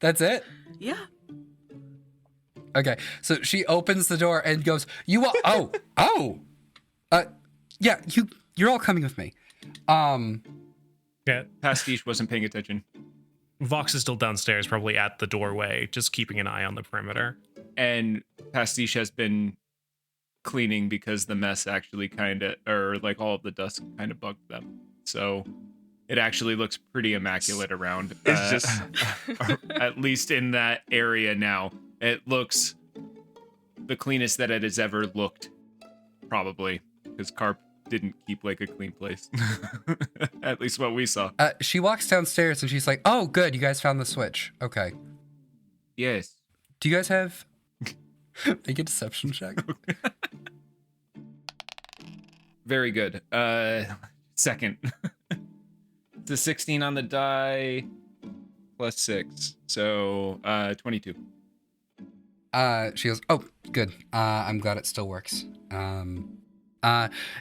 That's it? Yeah. Okay, so she opens the door and goes, "You all, yeah, you're all coming with me." Yeah. Pastiche wasn't paying attention. Vox is still downstairs, probably at the doorway, just keeping an eye on the perimeter. And Pastiche has been cleaning because the mess actually or like all of the dust kind of bugged them. So it actually looks pretty immaculate around. It's just at least in that area now. It looks the cleanest that it has ever looked, probably, because Carp didn't keep like a clean place. At least what we saw. She walks downstairs and she's like, "Oh, good, you guys found the switch. Okay. Yes. Do you guys have..." Make a deception check. Very good. Second. It's a 16 on the die, plus 6. So, 22. She goes, "Oh, good. I'm glad it still works." Do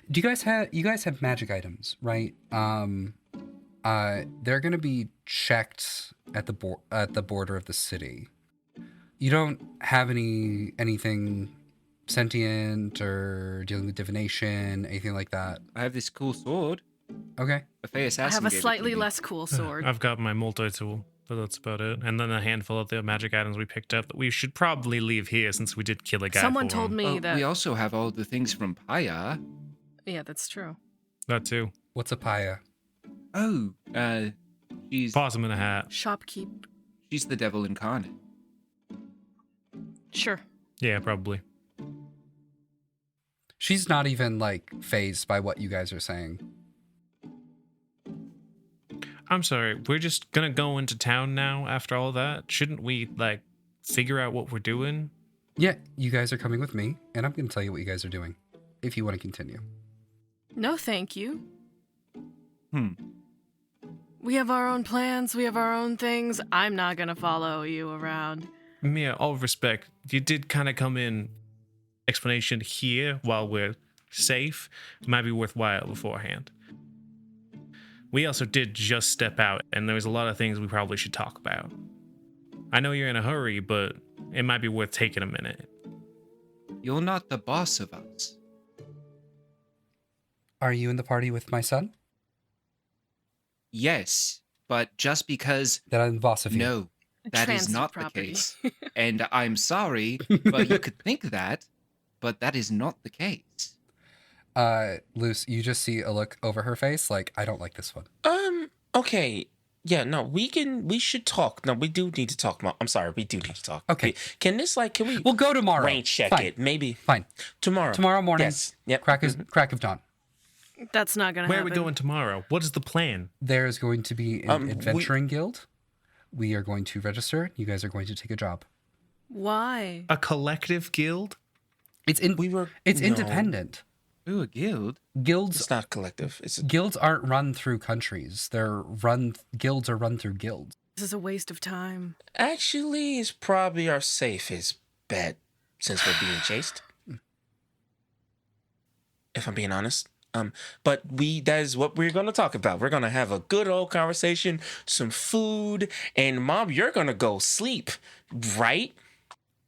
you guys have magic items, right? They're gonna be checked at the border of the city. You don't have anything sentient or dealing with divination, anything like that? I have this cool sword. Okay. The Fey I Assassin have a gave it to slightly me. less cool sword. I've got my multi-tool, but that's about it. And then a handful of the magic items we picked up that we should probably leave here since we did kill a guy. Someone for told him. me that. We also have all the things from Paya. Yeah, that's true. That too. What's a paya? Oh, she's Possum in a hat. Shopkeep. she's the devil incarnate. Sure. Yeah, probably. She's not even like phased by what you guys are saying. I'm sorry, we're just gonna go into town now after all that? Shouldn't we, like, figure out what we're doing? Yeah, you guys are coming with me, and I'm going to tell you what you guys are doing, if you want to continue. No, thank you. Hmm. We have our own plans. We have our own things. I'm not going to follow you around. Mia, all respect, you did kind of come in explanation here while we're safe. It might be worthwhile beforehand. We also did just step out, and there's a lot of things we probably should talk about. I know you're in a hurry, but it might be worth taking a minute. You're not the boss of us. Are you in the party with my son? Yes, but just because... Then I'm the boss of you. No, that is Transit not property. the case. And I'm sorry, but you could think that, but that is not the case. Luce, you just see a look over her face like, I don't like this one. Okay. Yeah, no, we should talk. No, we do need to talk. I'm sorry, we do need to talk. Okay. Can we We'll go tomorrow. rain check Fine. it? Maybe Fine. tomorrow. Tomorrow morning. Yes. Yep. Crack of dawn. That's not going to Where happen. are we going tomorrow? What is the plan? There's going to be an We- adventuring guild. We are going to register. You guys are going to take a job. Why? A collective guild? It's No. independent. Ooh, a guild? Guilds It's not collective. It's guilds aren't run through countries. Guilds are run through guilds. This is a waste of time. actually is probably our safest bet since we're being chased. If I'm being honest. But that is what we're gonna talk about. We're gonna have a good old conversation, some food, and Mom, you're gonna go sleep, right?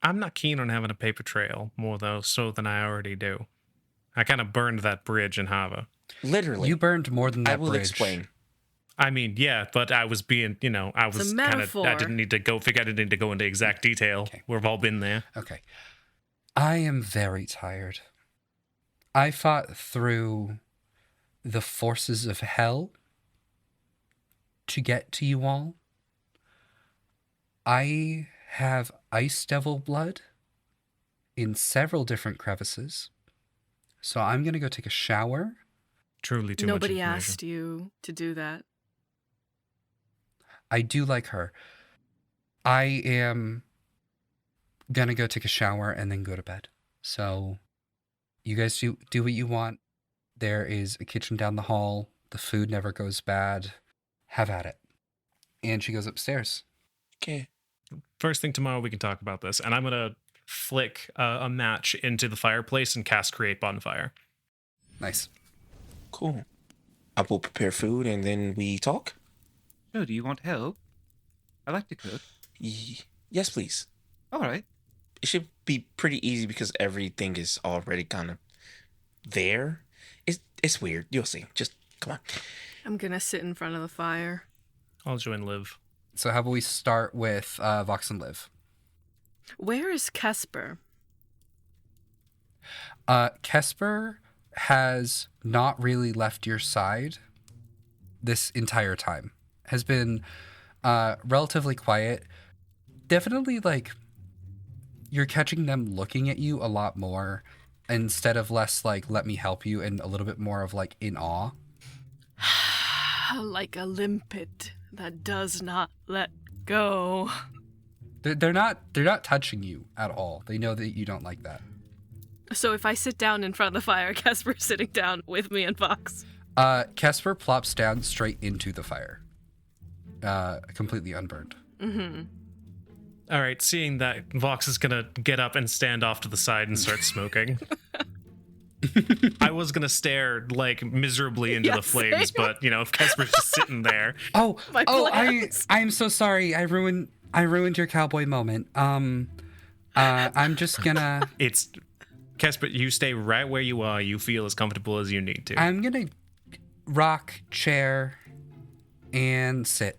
I'm not keen on having a paper trail more though, so than I already do. I kind of burned that bridge in Hava. Literally. You burned more than that I will bridge. explain. I mean, yeah, but I was being, I It's a was kind of, metaphor. I didn't need to go into exact detail. Okay. We've all been there. Okay. I am very tired. I fought through the forces of hell to get to you all. I have ice devil blood in several different crevices. So I'm going to go take a shower. Truly too Nobody much information. asked you to do that. I do like her. I am going to go take a shower and then go to bed. So you guys do what you want. There is a kitchen down the hall. The food never goes bad. Have at it. And she goes upstairs. Okay. First thing tomorrow, we can talk about this. And I'm going to flick a match into the fireplace and cast Create Bonfire. Nice. Cool. I will prepare food and then we talk. So, do you want help? I like to cook. Yes, please. All right. It should be pretty easy because everything is already kind of there. It's weird. You'll see. Just come on. I'm going to sit in front of the fire. I'll join Liv. So how about we start with Vox and Liv? Where is Kesper? Kesper has not really left your side this entire time. Has been relatively quiet. Definitely, like, you're catching them looking at you a lot more instead of less, like, let me help you, and a little bit more of, like, in awe. Like a limpet that does not let go. They're not touching you at all. They know that you don't like that. So if I sit down in front of the fire, Kesper's sitting down with me and Vox. Kesper plops down straight into the fire. Completely unburned. Mm-hmm. All right, seeing that, Vox is going to get up and stand off to the side and start smoking. I was going to stare, like, miserably into Yeah, the flames, same. but, if Kesper's just sitting there. My plans. I'm so sorry. I ruined your cowboy moment. I'm just gonna It's... Kesper, you stay right where you are. You feel as comfortable as you need to. I'm gonna rock chair and sit.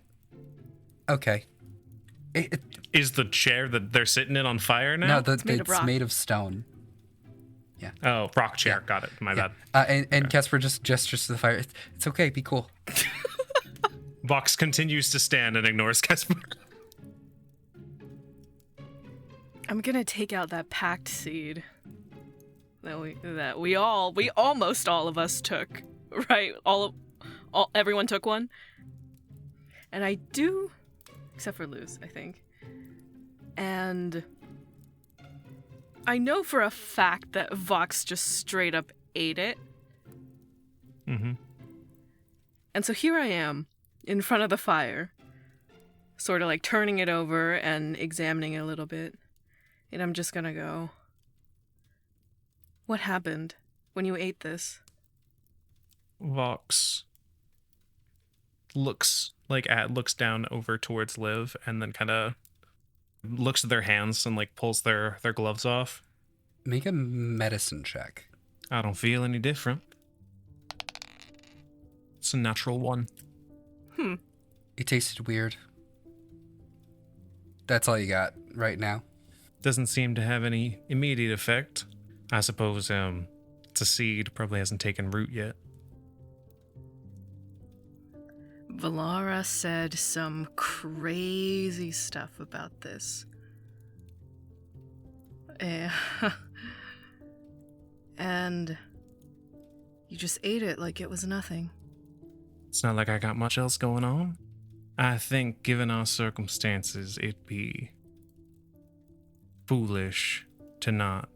Okay. Is the chair that they're sitting in on fire now? No, It's made of it's rock. made of stone. Oh, rock chair. Yeah. Got it. My Yeah. bad. And Kesper just gestures to the fire. It's okay. Be cool. Vox continues to stand and ignores Kesper. I'm gonna take out that pact seed that we almost all of us took, right? Everyone took one. And I do, except for Luce, I think. And I know for a fact that Vox just straight up ate it. Mm-hmm. And so here I am, in front of the fire, sort of like turning it over and examining it a little bit. And I'm just gonna go, what happened when you ate this? Vox looks down over towards Liv and then kind of looks at their hands and like pulls their gloves off. Make a medicine check. I don't feel any different. It's a natural one. It tasted weird. That's all you got right now. Doesn't seem to have any immediate effect. I suppose it's a seed, probably hasn't taken root yet. Valara said some crazy stuff about this. And you just ate it like it was nothing. It's not like I got much else going on. I think, given our circumstances, it'd be foolish to not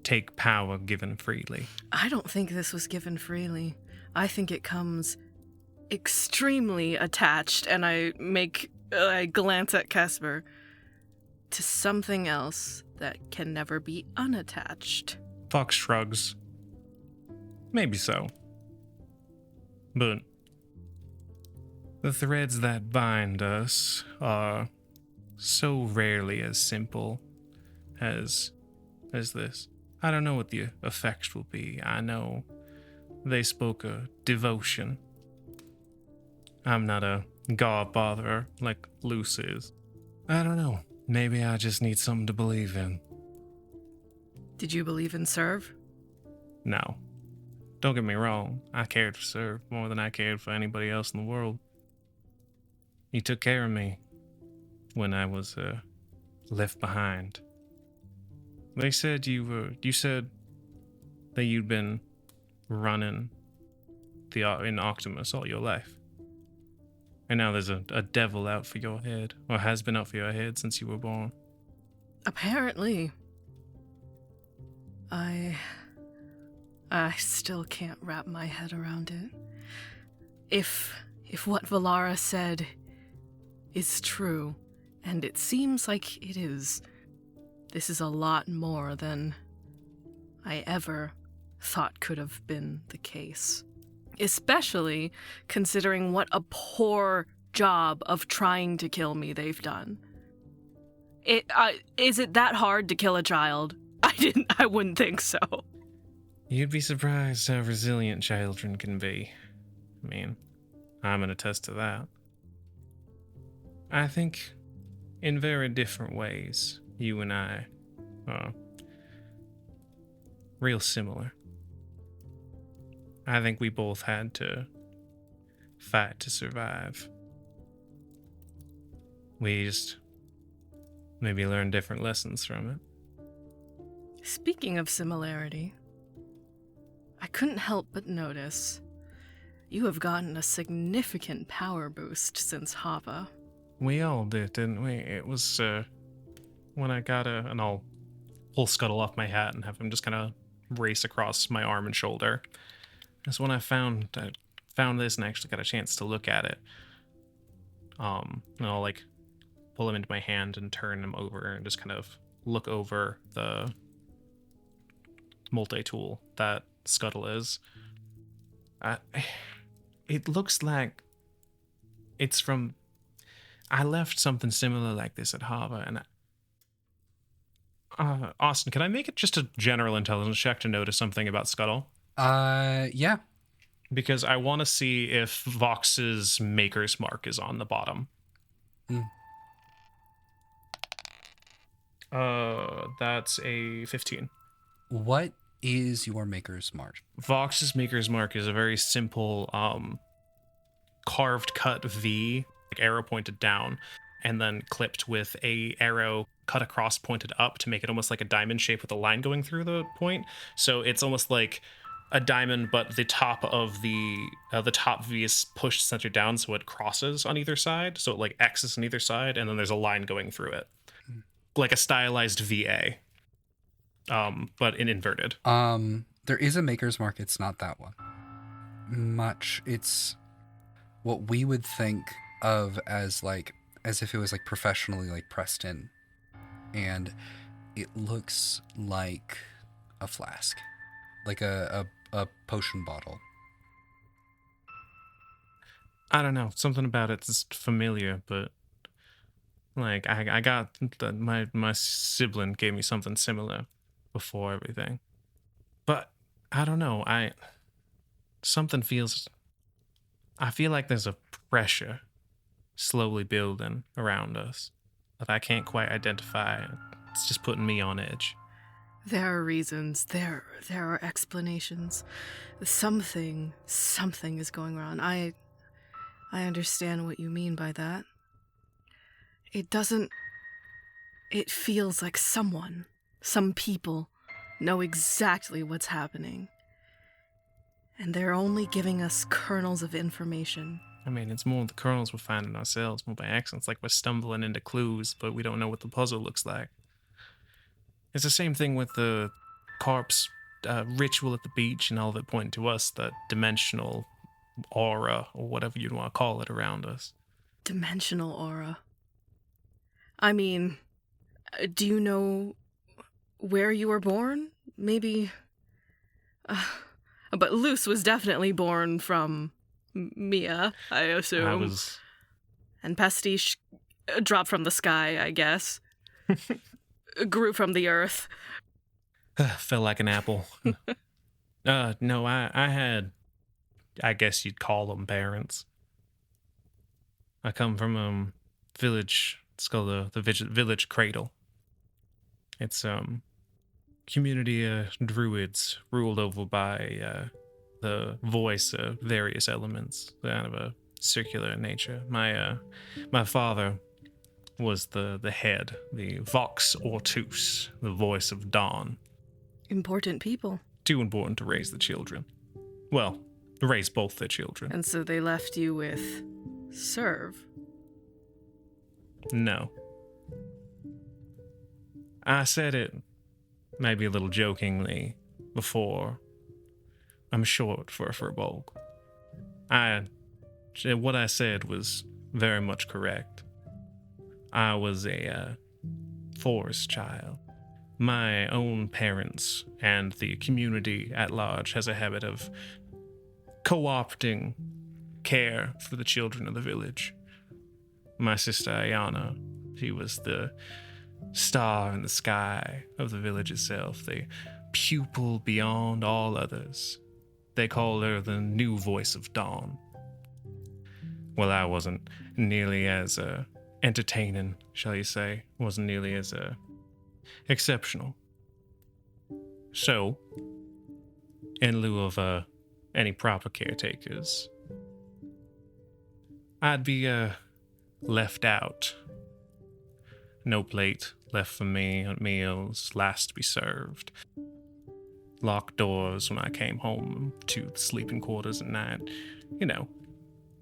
take power given freely. I don't think this was given freely. I think it comes extremely attached, and I glance at Casper, to something else that can never be unattached. Fox shrugs. Maybe so. But the threads that bind us are so rarely as simple as this. I don't know what the effects will be. I know they spoke of devotion. I'm not a god botherer like Luce is. I don't know. Maybe I just need something to believe in. Did you believe in Serve? No. Don't get me wrong. I cared for Serve more than I cared for anybody else in the world. He took care of me when I was left behind. They said you said that you'd been running in Optimus all your life. And now there's a devil out for your head, or has been out for your head since you were born. Apparently. I still can't wrap my head around it. If what Valara said is true, and it seems like it is, this is a lot more than I ever thought could have been the case. Especially considering what a poor job of trying to kill me they've done. Is it that hard to kill a child? I wouldn't think so. You'd be surprised how resilient children can be. I mean, I'm gonna attest to that. I think in very different ways, you and I are real similar. I think we both had to fight to survive. We just maybe learned different lessons from it. Speaking of similarity, I couldn't help but notice you have gotten a significant power boost since Hava. We all did, didn't we? It was when I got and I'll pull Scuttle off my hat and have him just kind of race across my arm and shoulder. That's when I found this and actually got a chance to look at it. And I'll like pull him into my hand and turn him over and just kind of look over the multi-tool that Scuttle is. It looks like it's from... I left something similar like this at Harbor, and Austin, can I make it just a general intelligence check to notice something about Scuttle? Yeah. Because I want to see if Vox's maker's mark is on the bottom. That's a 15. What is your maker's mark? Vox's maker's mark is a very simple carved cut V, like arrow pointed down, and then clipped with a arrow cut across pointed up to make it almost like a diamond shape with a line going through the point. So it's almost like a diamond, but the top of the top V is pushed center down, so it crosses on either side. So it like X's on either side, and then there's a line going through it, like a stylized VA, but inverted. There is a Maker's Mark. It's not that one. It's what we would think of as if it was like professionally like pressed in, and it looks like a flask, like a potion bottle. I don't know, something about it's familiar, but like I got my sibling gave me something similar before everything, but I don't know. I feel like there's a pressure slowly building around us that I can't quite identify. It's just putting me on edge. There are reasons. There are explanations. Something is going on. I understand what you mean by that. It feels like some people know exactly what's happening. And they're only giving us kernels of information. I mean, it's more the kernels we're finding ourselves, more by accident. It's like we're stumbling into clues, but we don't know what the puzzle looks like. It's the same thing with the corpse ritual at the beach and all of it pointing to us, the dimensional aura, or whatever you'd want to call it, around us. Dimensional aura. I mean, do you know where you were born? Maybe... but Luce was definitely born from Mia, I assume. And Pastiche dropped from the sky, I guess. Grew from the earth. Fell like an apple. No, I had, I guess you'd call them parents. I come from a village. It's called the village cradle. It's community druids ruled over by the voice of various elements, kind of a circular nature. My father was the head, the Vox Ortus, the voice of dawn. Important people. Too important to raise the children. Well, raise both their children. And so they left you with serve. No. I said it maybe a little jokingly before. I'm short for a furbolg. What I said was very much correct. I was a forest child. My own parents and the community at large has a habit of co-opting care for the children of the village. My sister Ayana, she was the star in the sky of the village itself, the pupil beyond all others. They call her the new voice of dawn. Well, I wasn't nearly as entertaining, shall you say, wasn't nearly as exceptional. So, in lieu of any proper caretakers, I'd be left out. No plate left for me at meals, last to be served. Locked doors when I came home to the sleeping quarters at night,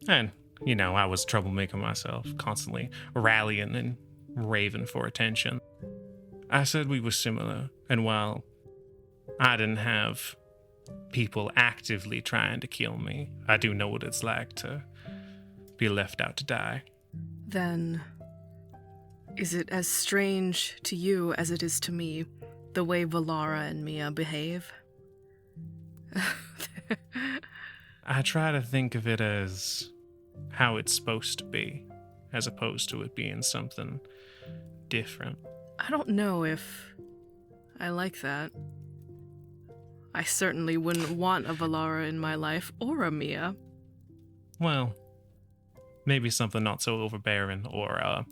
And, I was a troublemaker myself, constantly rallying and raving for attention. I said we were similar, and while I didn't have people actively trying to kill me, I do know what it's like to be left out to die. Then, is it as strange to you as it is to me, the way Valara and Mia behave? I try to think of it as how it's supposed to be, as opposed to it being something different. I don't know if I like that. I certainly wouldn't want a Valara in my life, or a Mia. Well, maybe something not so overbearing or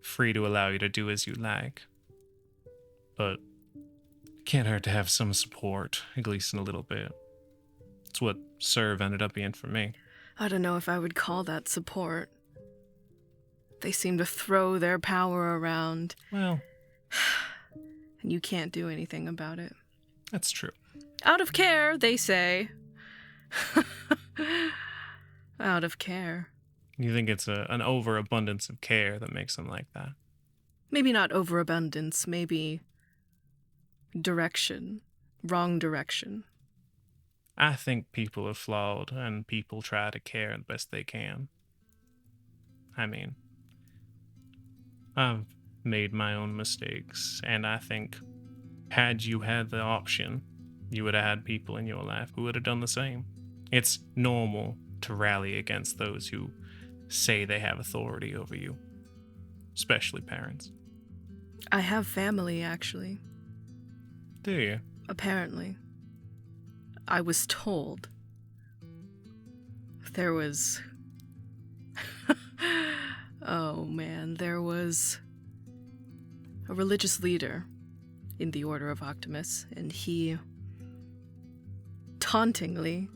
free to allow you to do as you like. But can't hurt to have some support, at least in a little bit. It's what Serve ended up being for me. I don't know if I would call that support. They seem to throw their power around. Well, And you can't do anything about it. that's true. Out of care, they say. Out of care. You think it's an overabundance of care that makes them like that? Maybe not overabundance, maybe direction. Wrong direction. I think people are flawed and people try to care the best they can. I mean, I've made my own mistakes, and I think had you had the option, you would have had people in your life who would have done the same. It's normal to rally against those who say they have authority over you, especially parents. I have family, actually. Do you? Apparently. I was told there was... oh man, there was a religious leader in the Order of Optimus, and he tauntingly,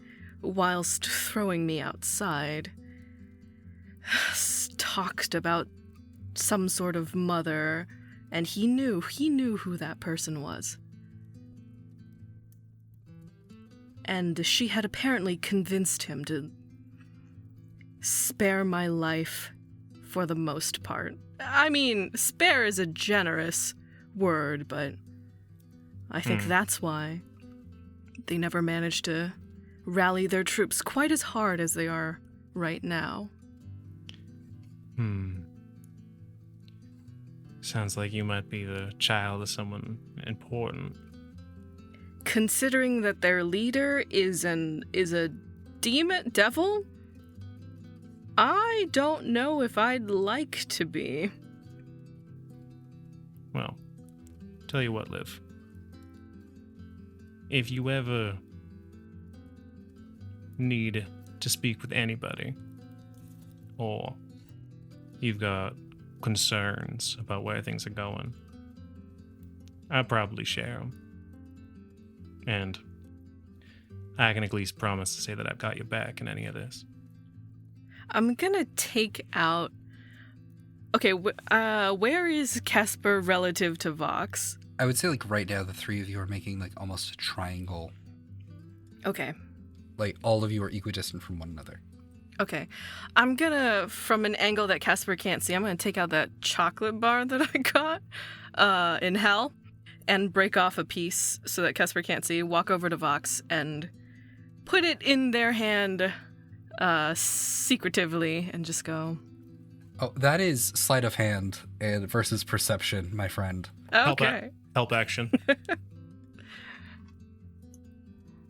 whilst throwing me outside, talked about some sort of mother, and he knew who that person was. And she had apparently convinced him to spare my life for the most part. I mean, spare is a generous word, but I think that's why they never managed to rally their troops quite as hard as they are right now. Sounds like you might be the child of someone important. Considering that their leader is a devil, I don't know if I'd like to be. Well, tell you what, Liv. If you ever need to speak with anybody, or you've got concerns about where things are going, I'd probably share them. And I can at least promise to say that I've got your back in any of this. I'm gonna take out... Okay, where is Casper relative to Vox? I would say, like, right now, the three of you are making, like, almost a triangle. Okay. Like, all of you are equidistant from one another. Okay. I'm gonna, from an angle that Casper can't see, I'm gonna take out that chocolate bar that I got in hell and break off a piece so that Casper can't see, walk over to Vox and put it in their hand secretively and just go... Oh, that is sleight of hand and versus perception, my friend. Okay. Help action.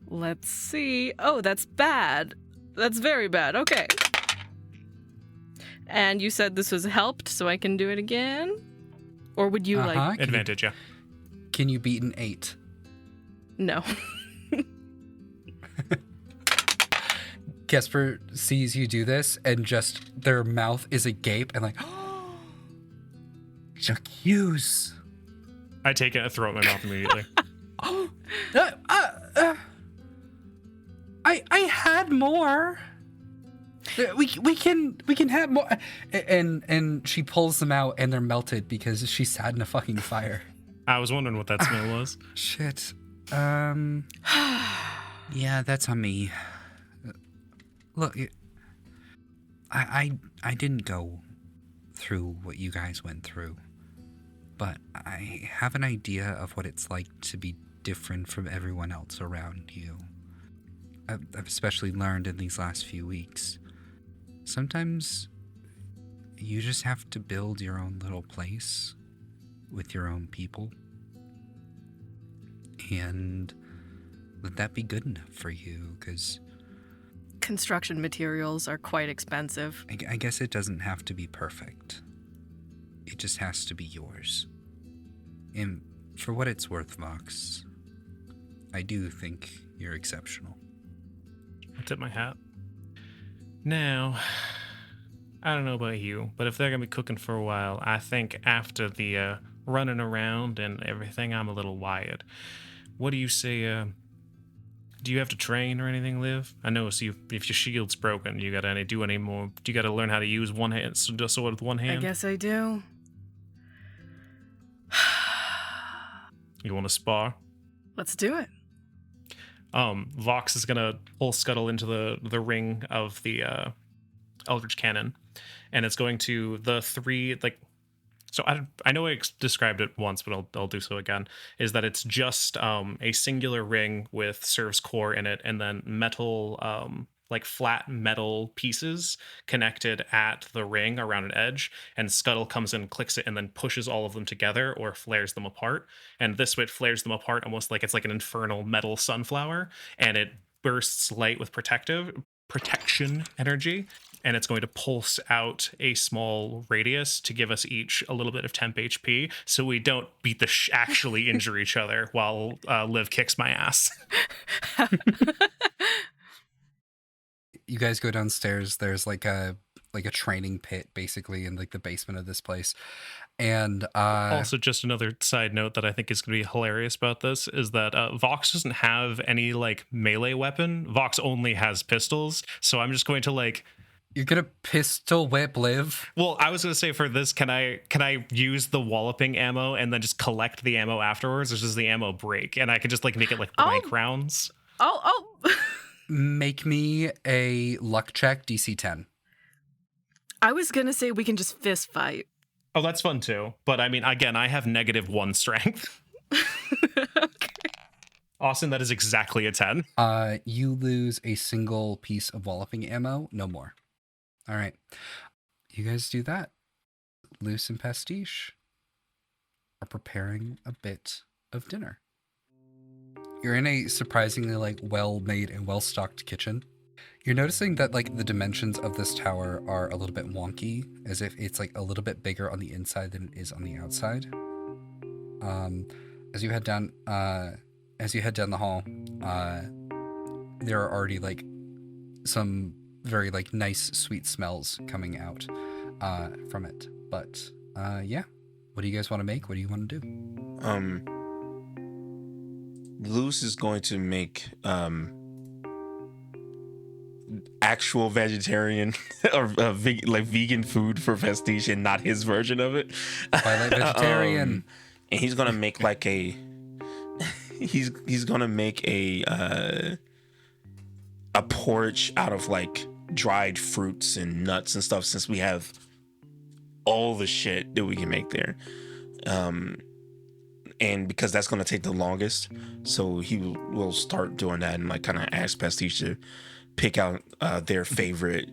Let's see. Oh, that's bad. That's very bad. Okay. And you said this was helped, so I can do it again? Or would you like... Advantage, yeah. Can you beat an 8? No. Casper sees you do this, and just their mouth is agape, and like, oh, J'accuse. I take it and throw it in my mouth immediately. I had more. We can have more. And she pulls them out, and they're melted because she sat in a fucking fire. I was wondering what that smell was. Shit. Yeah, that's on me. Look, I didn't go through what you guys went through, but I have an idea of what it's like to be different from everyone else around you. I've especially learned in these last few weeks. Sometimes you just have to build your own little place with your own people, and let that be good enough for you, because construction materials are quite expensive. I guess it doesn't have to be perfect. It just has to be yours. And for what it's worth, Vox, I do think you're exceptional. I tip my hat. Now, I don't know about you, but if they're going to be cooking for a while, I think after the running around and everything, I'm a little wired. What do you say, do you have to train or anything, Liv? I know, so if your shield's broken, you gotta do any more. Do you gotta learn how to use one hand, sword with one hand? I guess I do. You want to spar? Let's do it. Vox is gonna pull Scuttle into the ring of the Eldridge cannon, and it's going to the three like. So I know I described it once, but I'll do so again. Is that it's just a singular ring with Serv's core in it, and then metal like flat metal pieces connected at the ring around an edge, and Scuttle comes in, clicks it, and then pushes all of them together or flares them apart. And this way it flares them apart almost like it's like an infernal metal sunflower, and it bursts light with protection energy, and it's going to pulse out a small radius to give us each a little bit of temp HP, so we don't beat the actually injure each other while Liv kicks my ass. You guys go downstairs. There's like a training pit basically in like the basement of this place, and Also, just another side note that I think is going to be hilarious about this is that Vox doesn't have any like melee weapon. Vox only has pistols, so I'm just going to like. You're gonna pistol whip Liv? Well, I was going to say for this, can I use the walloping ammo and then just collect the ammo afterwards, or does the ammo break and I can just like make it like blank rounds? Oh. Make me a luck check, DC 10. I was gonna say we can just fist fight. Oh, that's fun too. But I mean, again, I have -1 strength. Okay. Austin, that is exactly a 10. You lose a single piece of walloping ammo, no more. All right. You guys do that. Luce and Pastiche are preparing a bit of dinner. You're in a surprisingly like well-made and well-stocked kitchen. You're noticing that like the dimensions of this tower are a little bit wonky, as if it's like a little bit bigger on the inside than it is on the outside. As you head down the hall, there are already like some very like nice sweet smells coming out from it. But yeah, what do you guys want to make? What do you want to do? Luce is going to make actual vegetarian or vegan food for Pastiche and not his version of it. Twilight vegetarian. And he's gonna make like a he's gonna make a porridge out of like dried fruits and nuts and stuff, since we have all the shit that we can make there. And because that's going to take the longest, so he will start doing that and like kind of ask Pastiche to pick out their favorite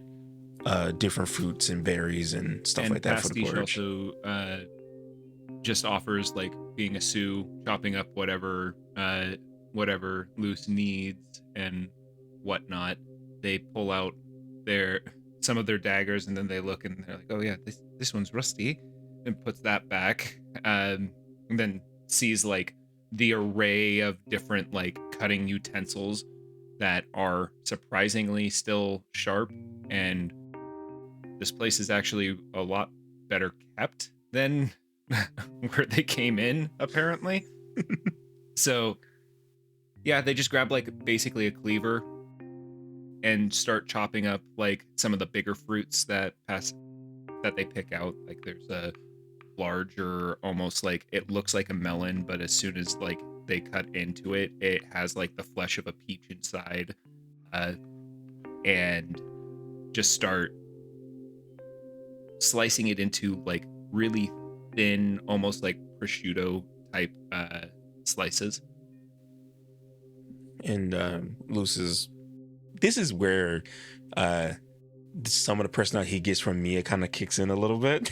different fruits and berries and stuff like that for the porridge. Also just offers like being a Sioux, chopping up whatever Luce needs and whatnot. They pull out some of their daggers, and then they look and they're like, "Oh yeah, this one's rusty," and puts that back. And then sees like the array of different like cutting utensils that are surprisingly still sharp, and this place is actually a lot better kept than where they came in, apparently. So yeah, they just grab like basically a cleaver and start chopping up like some of the bigger fruits that they pick out. Like there's a larger, almost like it looks like a melon, but as soon as like they cut into it, it has like the flesh of a peach inside, and just start slicing it into like really thin, almost like prosciutto type slices. And Luce's, this is where some of the personality he gets from Mia kind of kicks in a little bit.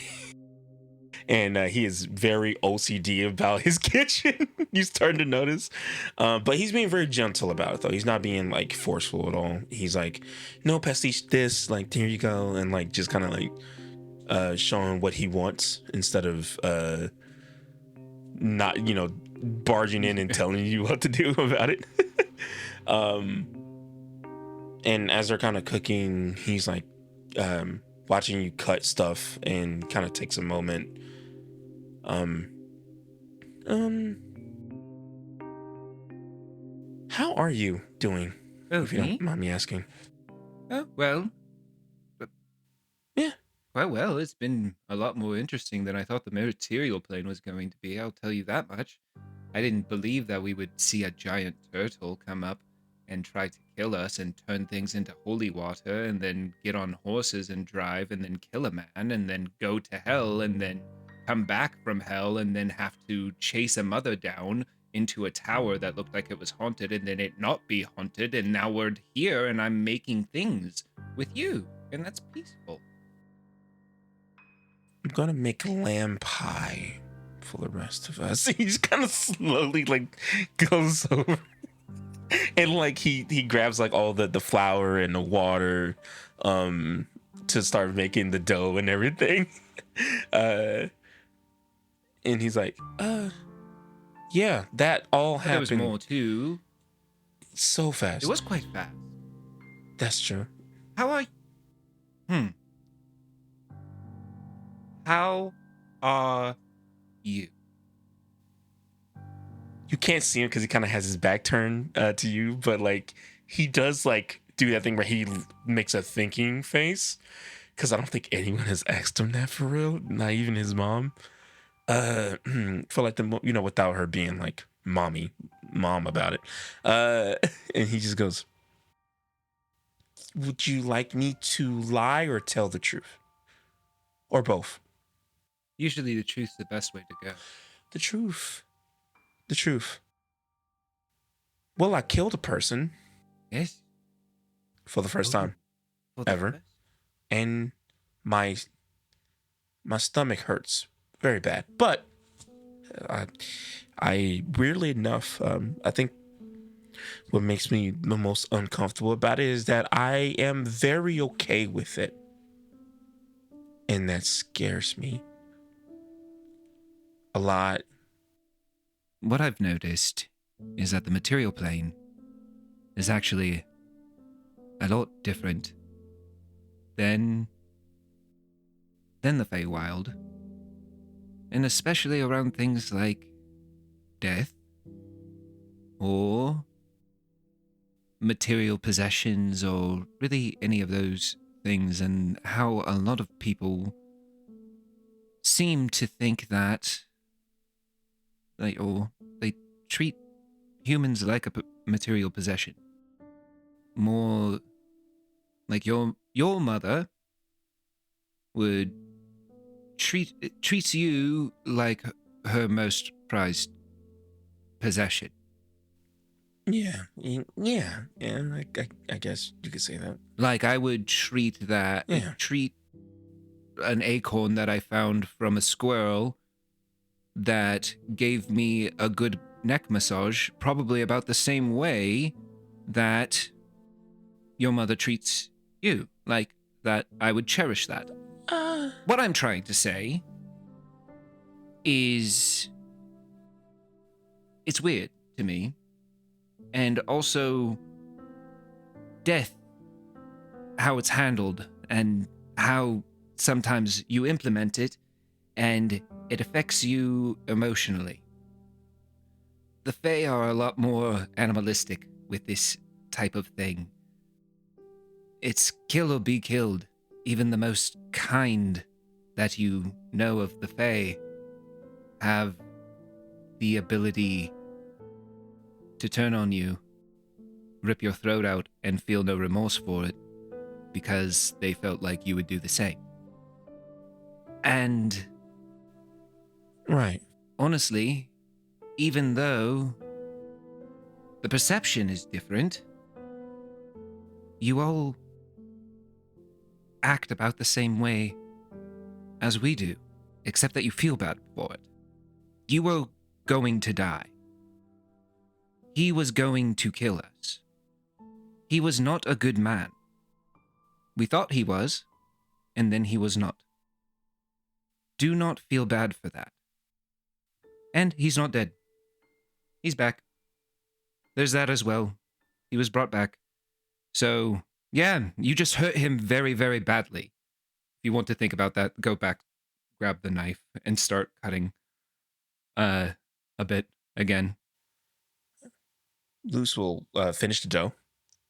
And he is very OCD about his kitchen. You're starting to notice. But he's being very gentle about it, though. He's not being, like, forceful at all. He's like, no, Pastiche, this, like, here you go. And, like, just kind of, like, showing what he wants instead of not, barging in and telling you what to do about it. And as they're kind of cooking, he's, like, watching you cut stuff and kind of takes a moment. How are you doing? Oh, If you me? don't mind me asking. Oh, well. Yeah. Well, it's been a lot more interesting than I thought the material plane was going to be, I'll tell you that much. I didn't believe that we would see a giant turtle come up, and try to kill us and turn things into holy water and then get on horses and drive and then kill a man and then go to hell and then come back from hell and then have to chase a mother down into a tower that looked like it was haunted and then it not be haunted, and now we're here and I'm making things with you, and that's peaceful. I'm gonna make lamb pie for the rest of us. He just kind of slowly like goes over and like he grabs like all the flour and the water to start making the dough and everything. And he's like, yeah, that all There was happened more too. so fast. It was quite fast. That's true. How are How are you? You can't see him because he kind of has his back turned to you, but like he does like do that thing where he makes a thinking face, because I don't think anyone has asked him that for real, not even his mom. For like without her being like mom about it. And he just goes, would you like me to lie or tell the truth, or both? Usually the truth's the best way to go. The truth. Well, I killed a person Yes? for the first time For the ever. first? And my stomach hurts very bad. But I weirdly enough, I think what makes me the most uncomfortable about it is that I am very okay with it, and that scares me a lot. What I've noticed is that the material plane is actually a lot different than the Feywild. And especially around things like death or material possessions or really any of those things, and how a lot of people seem to think that they treat humans like a material possession. More like your mother would treats you like her most prized possession. Yeah. I guess you could say that. Like I would treat an acorn that I found from a squirrel that gave me a good neck massage probably about the same way that your mother treats you. Like that, I would cherish that. What I'm trying to say is it's weird to me. And also death, how it's handled and how sometimes you implement it and it affects you emotionally. The Fae are a lot more animalistic with this type of thing. It's kill or be killed. Even the most kind that you know of the Fae have the ability to turn on you, rip your throat out, and feel no remorse for it because they felt like you would do the same. And Right. honestly, even though the perception is different, you all act about the same way as we do, except that you feel bad for it. You were going to die. He was going to kill us. He was not a good man. We thought he was, and then he was not. Do not feel bad for that. And he's not dead. He's back. There's that as well. He was brought back. So, yeah, you just hurt him very, very badly. If you want to think about that, go back, grab the knife, and start cutting a bit again. Luce will finish the dough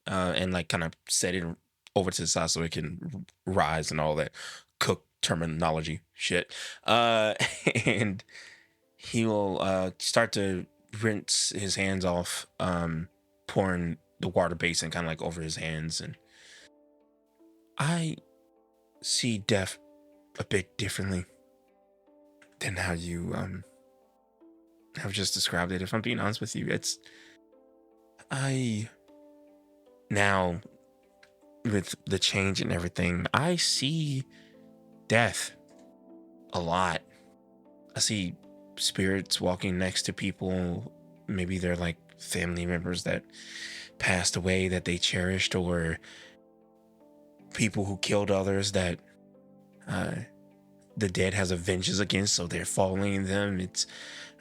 and like kind of set it over to the side so it can rise and all that cook terminology shit. And he will start to rinse his hands off, pouring the water basin kind of like over his hands, and I see death a bit differently than how you have just described it. If I'm being honest with you, I now, with the change and everything, I see death a lot. I see spirits walking next to people. Maybe they're like family members that passed away that they cherished, or people who killed others that the dead has a vengeance against, so they're following them.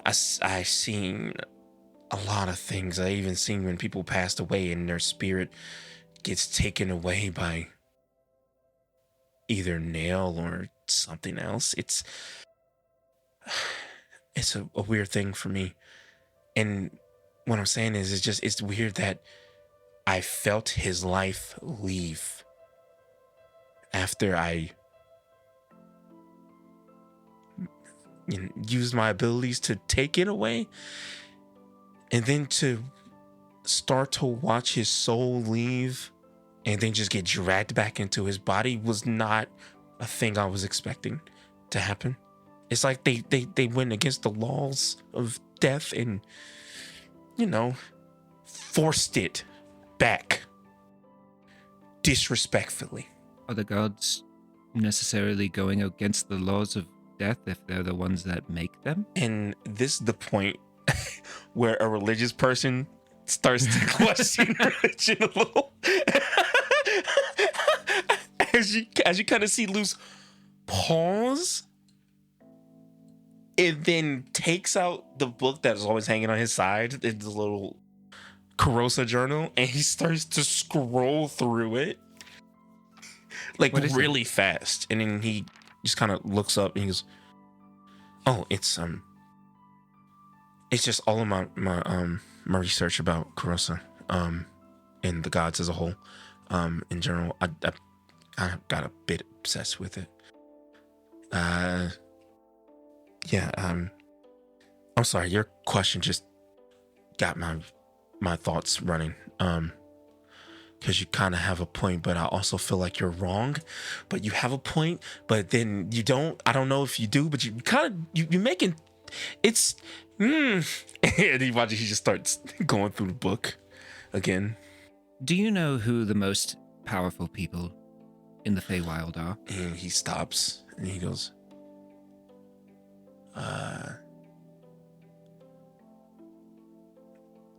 I've seen a lot of things. I even seen when people passed away and their spirit gets taken away by either nail or something else. It's a weird thing for me. And what I'm saying is, it's weird that I felt his life leave after I used my abilities to take it away, and then to start to watch his soul leave and then just get dragged back into his body was not a thing I was expecting to happen. It's like they went against the laws of death and, forced it back disrespectfully. Are the gods necessarily going against the laws of death if they're the ones that make them? And this is the point where a religious person starts to question religion a little. as you kind of see Luce pause, and then takes out the book that is always hanging on his side, it's a little Krossis journal, and he starts to scroll through it like really fast. And then he just kind of looks up and he goes, "Oh, it's just all of my research about Krossis, and the gods as a whole, in general. I got a bit obsessed with it. I'm sorry, your question just got my thoughts running. Because you kind of have a point, but I also feel like you're wrong. But you have a point, but then you don't. I don't know if you do, but you kind of you're making it's. And he just starts going through the book again. Do you know who the most powerful people in the Feywild are? And he stops and he goes,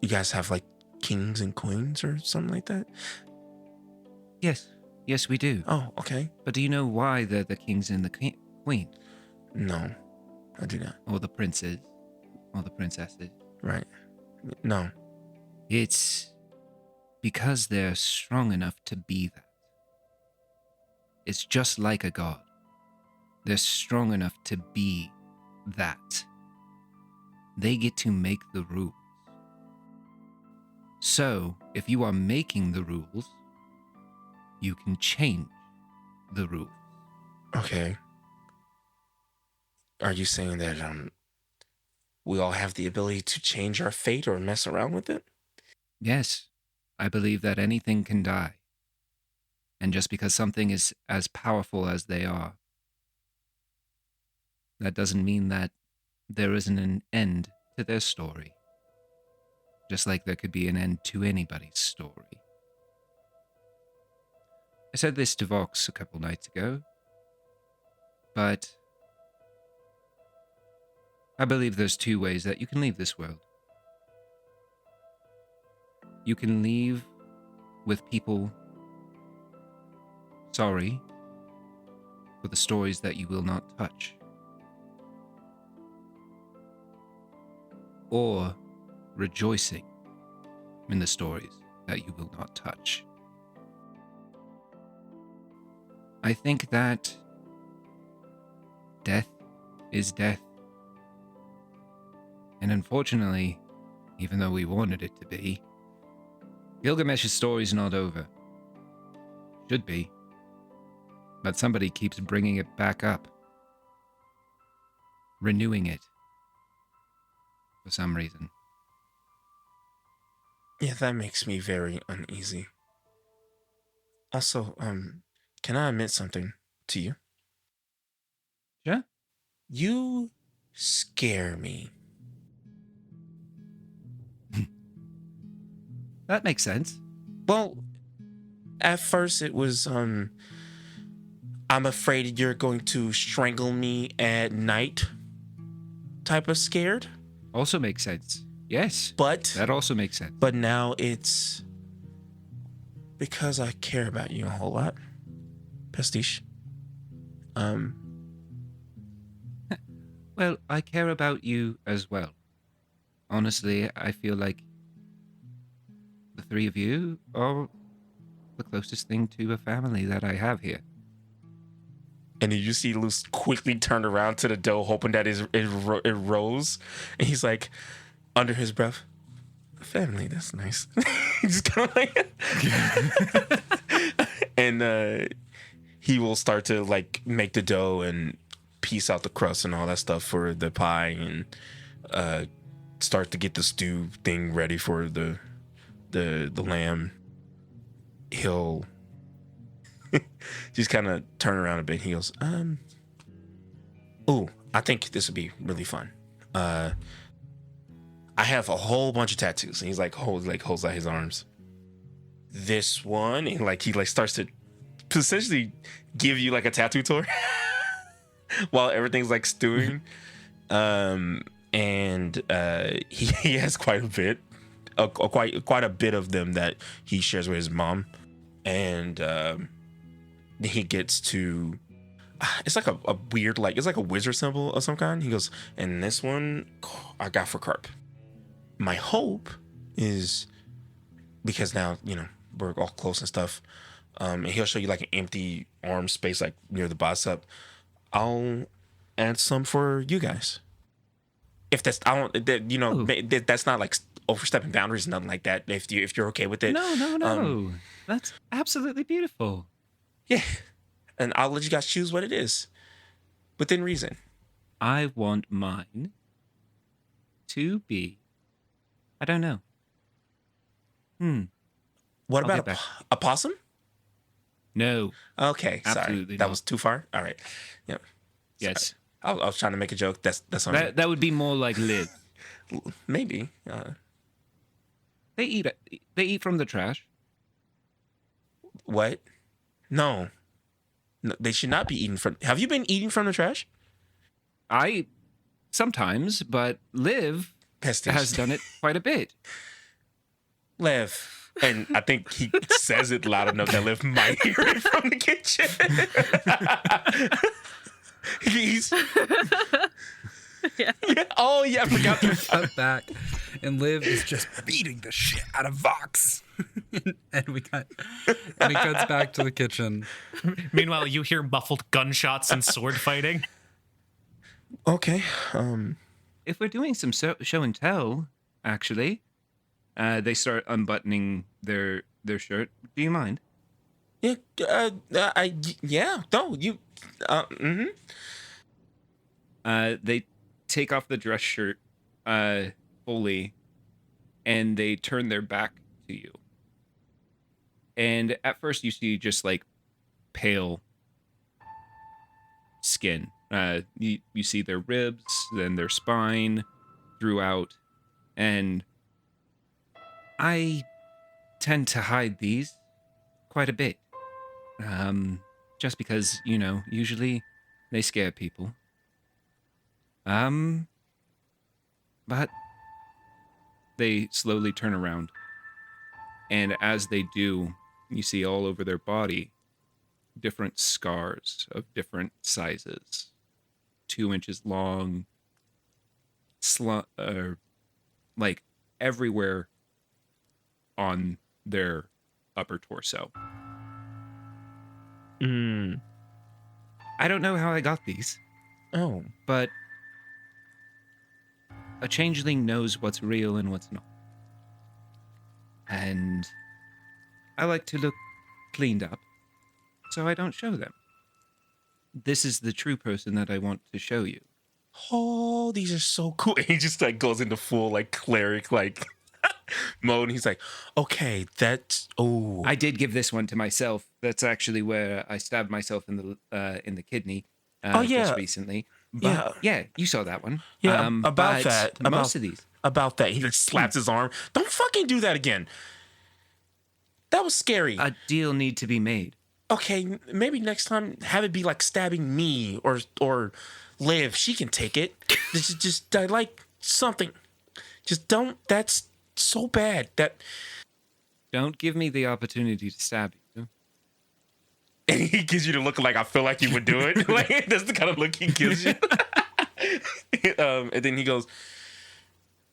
"You guys have like kings and queens or something like that?" Yes, we do. Oh, okay. But do you know why they're the kings and the queen? No, I do not. Or the princes? Or the princesses? Right. No. It's because they're strong enough to be that. It's just like a god. They're strong enough to be that. They get to make the rules. So, if you are making the rules, you can change the rules. Okay. Are you saying that we all have the ability to change our fate or mess around with it? Yes, I believe that anything can die. And just because something is as powerful as they are, that doesn't mean that there isn't an end to their story. Just like there could be an end to anybody's story. I said this to Vox a couple nights ago, but I believe there's two ways that you can leave this world. You can leave with people sorry for the stories that you will not touch. Or rejoicing in the stories that you will not touch. I think that death is death. And unfortunately, even though we wanted it to be, Gilgamesh's story's not over. Should be. But somebody keeps bringing it back up. Renewing it. For some reason. Yeah, that makes me very uneasy. Also, can I admit something to you? Sure. You scare me. That makes sense. Well, at first it was, I'm afraid you're going to strangle me at night type of scared. Also makes sense. Yes. But That also makes sense. But now it's because I care about you a whole lot. Pastiche. Well, I care about you as well. Honestly, I feel like the three of you are the closest thing to a family that I have here. And then you see Luce quickly turn around to the dough, hoping that it rose. And he's like, under his breath, family, that's nice. He's kind of like, and he will start to like make the dough and piece out the crust and all that stuff for the pie, and start to get the stew thing ready for the lamb. He'll just kind of turn around a bit. He goes, ooh, I think this would be really fun. I have a whole bunch of tattoos. And he's like holds out his arms. This one, and he starts to essentially give you like a tattoo tour while everything's like stewing. And he has quite a bit, quite a bit of them that he shares with his mom. And he gets to, it's like a weird, like it's like a wizard symbol of some kind. He goes, and this one I got for Carp. My hope is, because now, we're all close and stuff, and he'll show you like an empty arm space like near the bicep. I'll add some for you guys. If that's, I don't, that, that's not like overstepping boundaries, nothing like that. If you're okay with it. No. That's absolutely beautiful. Yeah. And I'll let you guys choose what it is within reason. I want mine to be, I don't know. What I'll about get a possum? No. Okay, Absolutely sorry. That not. was too far? All right. Yep. Yes. I was trying to make a joke. That's all right. That would be more like Liv. Maybe. They eat from the trash. What? No, they should not be eaten from. Have you been eating from the trash? I sometimes, but Liv Pastiche. has done it quite a bit. Liv. And I think he says it loud enough that Liv might hear it from the kitchen. He's. Yeah. Oh, yeah, I forgot to Cut back, and Liv is just beating the shit out of Vox. and it cuts back to the kitchen. Meanwhile, you hear muffled gunshots and sword fighting. Okay. If we're doing some show and tell, actually, they start unbuttoning their shirt. Do you mind? Yeah. No, you. They take off the dress shirt fully, and they turn their back to you. And at first you see just like pale skin. You see their ribs, then their spine throughout. And I tend to hide these quite a bit. Just because, usually they scare people. But they slowly turn around. And as they do, you see all over their body different scars of different sizes. 2 inches long, like everywhere on their upper torso. I don't know how I got these. Oh. But a changeling knows what's real and what's not. And I like to look cleaned up, so I don't show them. This is the true person that I want to show you. Oh, these are so cool. And he just like goes into full like cleric, like mode. And he's like, okay, that's I did give this one to myself. That's actually where I stabbed myself in the kidney. yeah. Just recently. But, yeah, you saw that one. Yeah, about but that. Most of these. About that. He just slaps his arm. Don't fucking do that again. That was scary. A deal need to be made. Okay, maybe next time have it be like stabbing me or Liv. She can take it. Just I like something. Just don't. That's so bad. That Don't give me the opportunity to stab you. and he gives you the look like I feel like you would do it. Like that's the kind of look he gives you. And then he goes,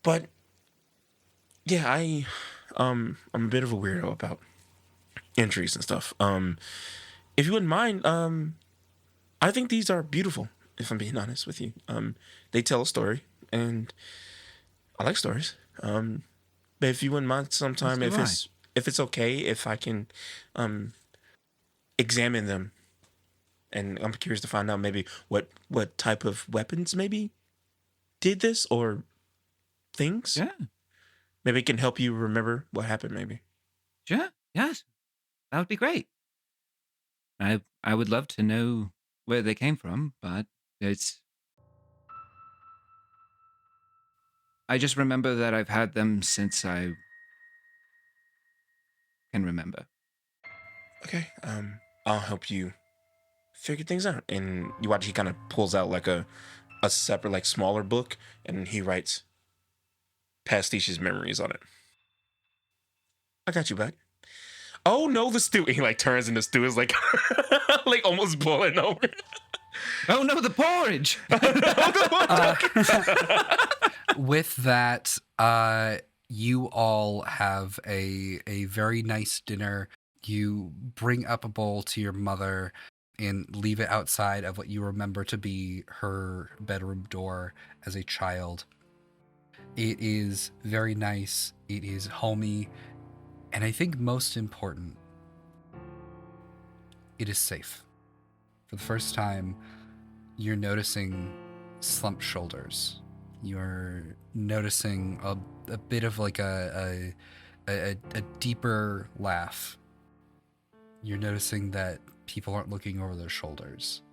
but yeah, I'm a bit of a weirdo about entries and stuff. If you wouldn't mind, I think these are beautiful, if I'm being honest with you. They tell a story, and I like stories. But if you wouldn't mind sometime, if it's okay, if I can examine them, and I'm curious to find out maybe what type of weapons maybe did this or things. Yeah. Maybe it can help you remember what happened, maybe. Sure. Yes. That would be great. I would love to know where they came from, but I just remember that I've had them since I can remember. Okay. I'll help you figure things out. And you watch he kind of pulls out like a separate, like smaller book, and he writes Pastiche's memories on it. I got you back. Oh no, the stew. He like turns and the stew is like like almost boiling over. Oh no, the porridge! With that, you all have a very nice dinner. You bring up a bowl to your mother and leave it outside of what you remember to be her bedroom door as a child. It is very nice. It is homey. And I think most important, it is safe. For the first time, you're noticing slumped shoulders. You're noticing a bit of like a deeper laugh. You're noticing that people aren't looking over their shoulders.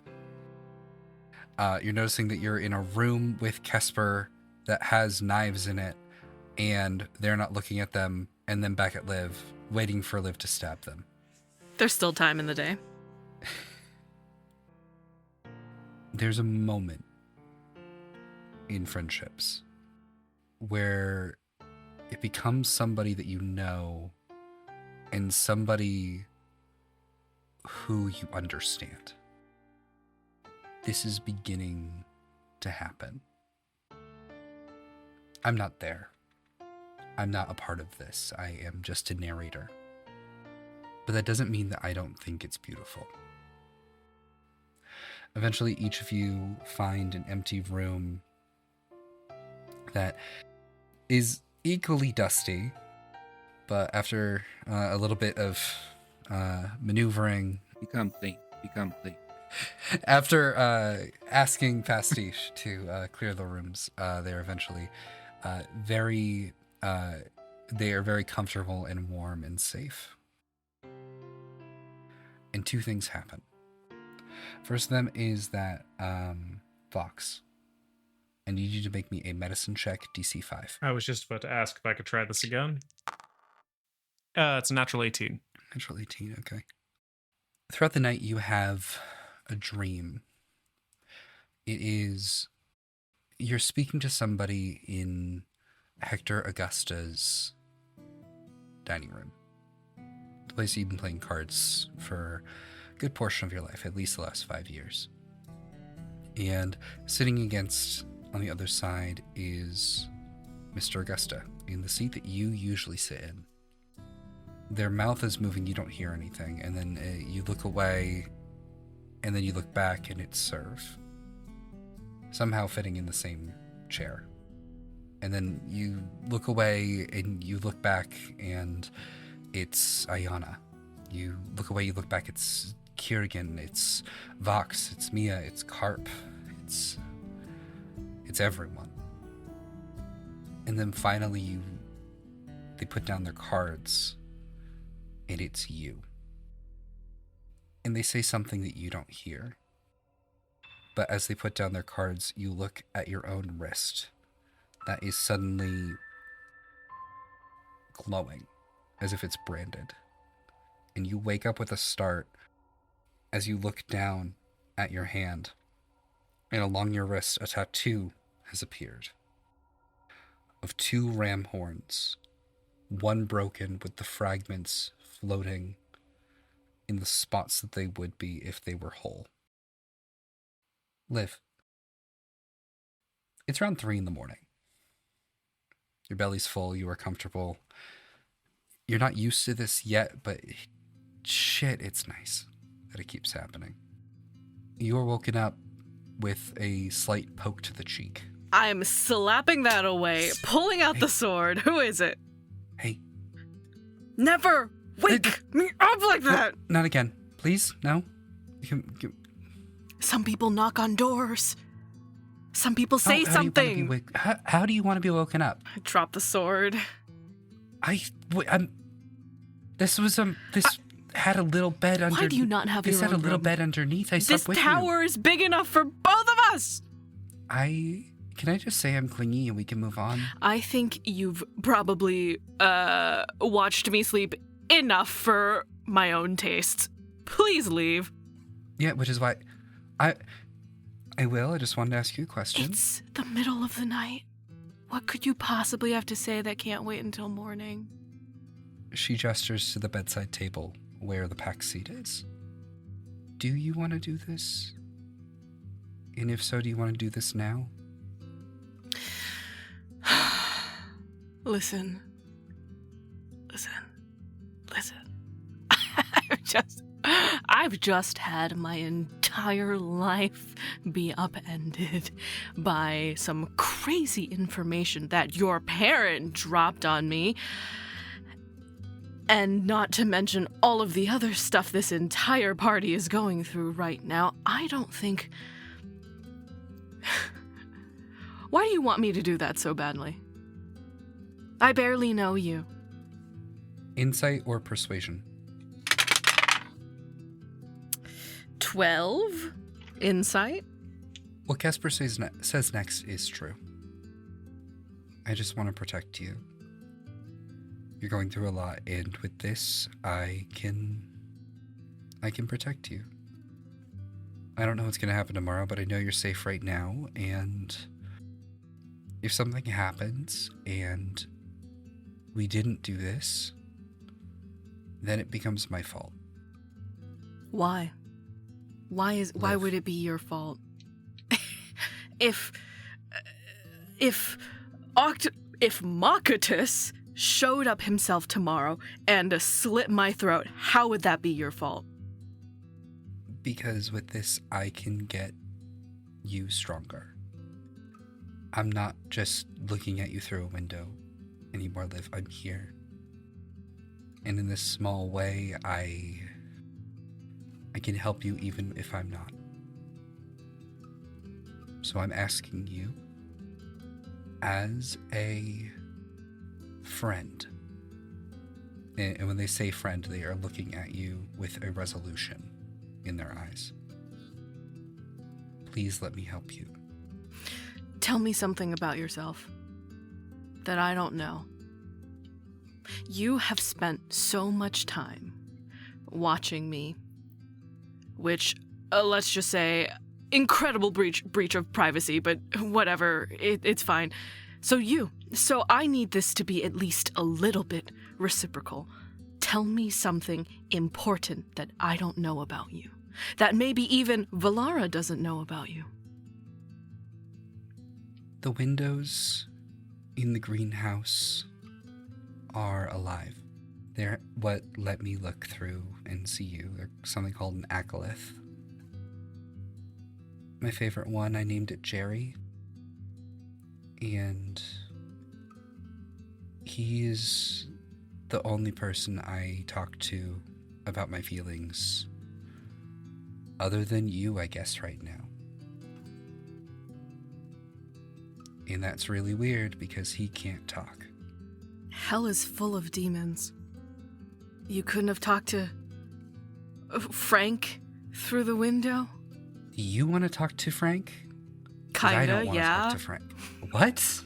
You're noticing that you're in a room with Kesper that has knives in it, and they're not looking at them, and then back at Liv, waiting for Liv to stab them. There's still time in the day. There's a moment in friendships where it becomes somebody that you know and somebody who you understand. This is beginning to happen. I'm not there. I'm not a part of this. I am just a narrator. But that doesn't mean that I don't think it's beautiful. Eventually, each of you find an empty room that is equally dusty, but after a little bit of maneuvering, Become clean. after asking Pastiche to clear the rooms, they're eventually they are very comfortable and warm and safe. And two things happen. First of them is that Vox, I need you to make me a medicine check, DC 5. I was just about to ask if I could try this again. It's a natural 18. Natural 18, okay. Throughout the night, you have a dream. You're speaking to somebody in Hector Augusta's dining room. The place you've been playing cards for a good portion of your life, at least the last 5 years. And sitting on the other side is Mr. Augusta in the seat that you usually sit in. Their mouth is moving, you don't hear anything, and then you look away, and then you look back, and it's Serve. Somehow fitting in the same chair. And then you look away, and you look back, and it's Ayana. You look away, you look back, it's Kieran, it's Vox, it's Mia, it's Carp, it's everyone. And then finally you they put down their cards, and it's you. And they say something that you don't hear. But as they put down their cards, you look at your own wrist. That is suddenly glowing, as if it's branded. And you wake up with a start as you look down at your hand. And along your wrist, a tattoo has appeared of 2 ram horns, one broken with the fragments floating in the spots that they would be if they were whole. Liv, it's around 3 a.m. Your belly's full, you are comfortable. You're not used to this yet, but shit, it's nice that it keeps happening. You are woken up with a slight poke to the cheek. I'm slapping that away, pulling out the sword. Who is it? Hey. Never wake me up like that! Not again. Please, no. Some people knock on doors. Some people say something. How do you want to be woken up? I drop the sword. This had a little bed under. Why do you not have your own This had a little room? bed underneath. I slept with you. This tower is big enough for both of us! Can I just say I'm clingy and we can move on? I think you've probably watched me sleep enough for my own tastes. Please leave. Yeah, which is why I will. I just wanted to ask you a question. It's the middle of the night. What could you possibly have to say that can't wait until morning? She gestures to the bedside table where the pack seat is. Do you want to do this? And if so, do you want to do this now? Listen. I've just had my entire life be upended by some crazy information that your parent dropped on me. And not to mention all of the other stuff this entire party is going through right now. I don't think... Why do you want me to do that so badly? I barely know you. Insight or persuasion? 12? Insight? What Casper says next is true. I just want to protect you. You're going through a lot, and with this, I can protect you. I don't know what's going to happen tomorrow, but I know you're safe right now, and if something happens and we didn't do this, then it becomes my fault. Why? Why would it be your fault? If Makatus showed up himself tomorrow and slit my throat, how would that be your fault? Because with this, I can get you stronger. I'm not just looking at you through a window anymore, Liv. I'm here. And in this small way, I can help you even if I'm not. So I'm asking you, as a friend, and when they say friend, they are looking at you with a resolution in their eyes. Please let me help you. Tell me something about yourself that I don't know. You have spent so much time watching me, which, let's just say, incredible breach of privacy, but whatever, it's fine. So I need this to be at least a little bit reciprocal. Tell me something important that I don't know about you, that maybe even Valara doesn't know about you. The windows in the greenhouse are alive. They're what let me look through and see you. They're something called an acolyth. My favorite one, I named it Jerry. And he is the only person I talk to about my feelings, other than you, I guess, right now. And that's really weird because he can't talk. hell is full of demons. You couldn't have talked to Frank through the window? Do you want to talk to Frank? 'Cause I don't Kinda, want to yeah. talk to Frank. What?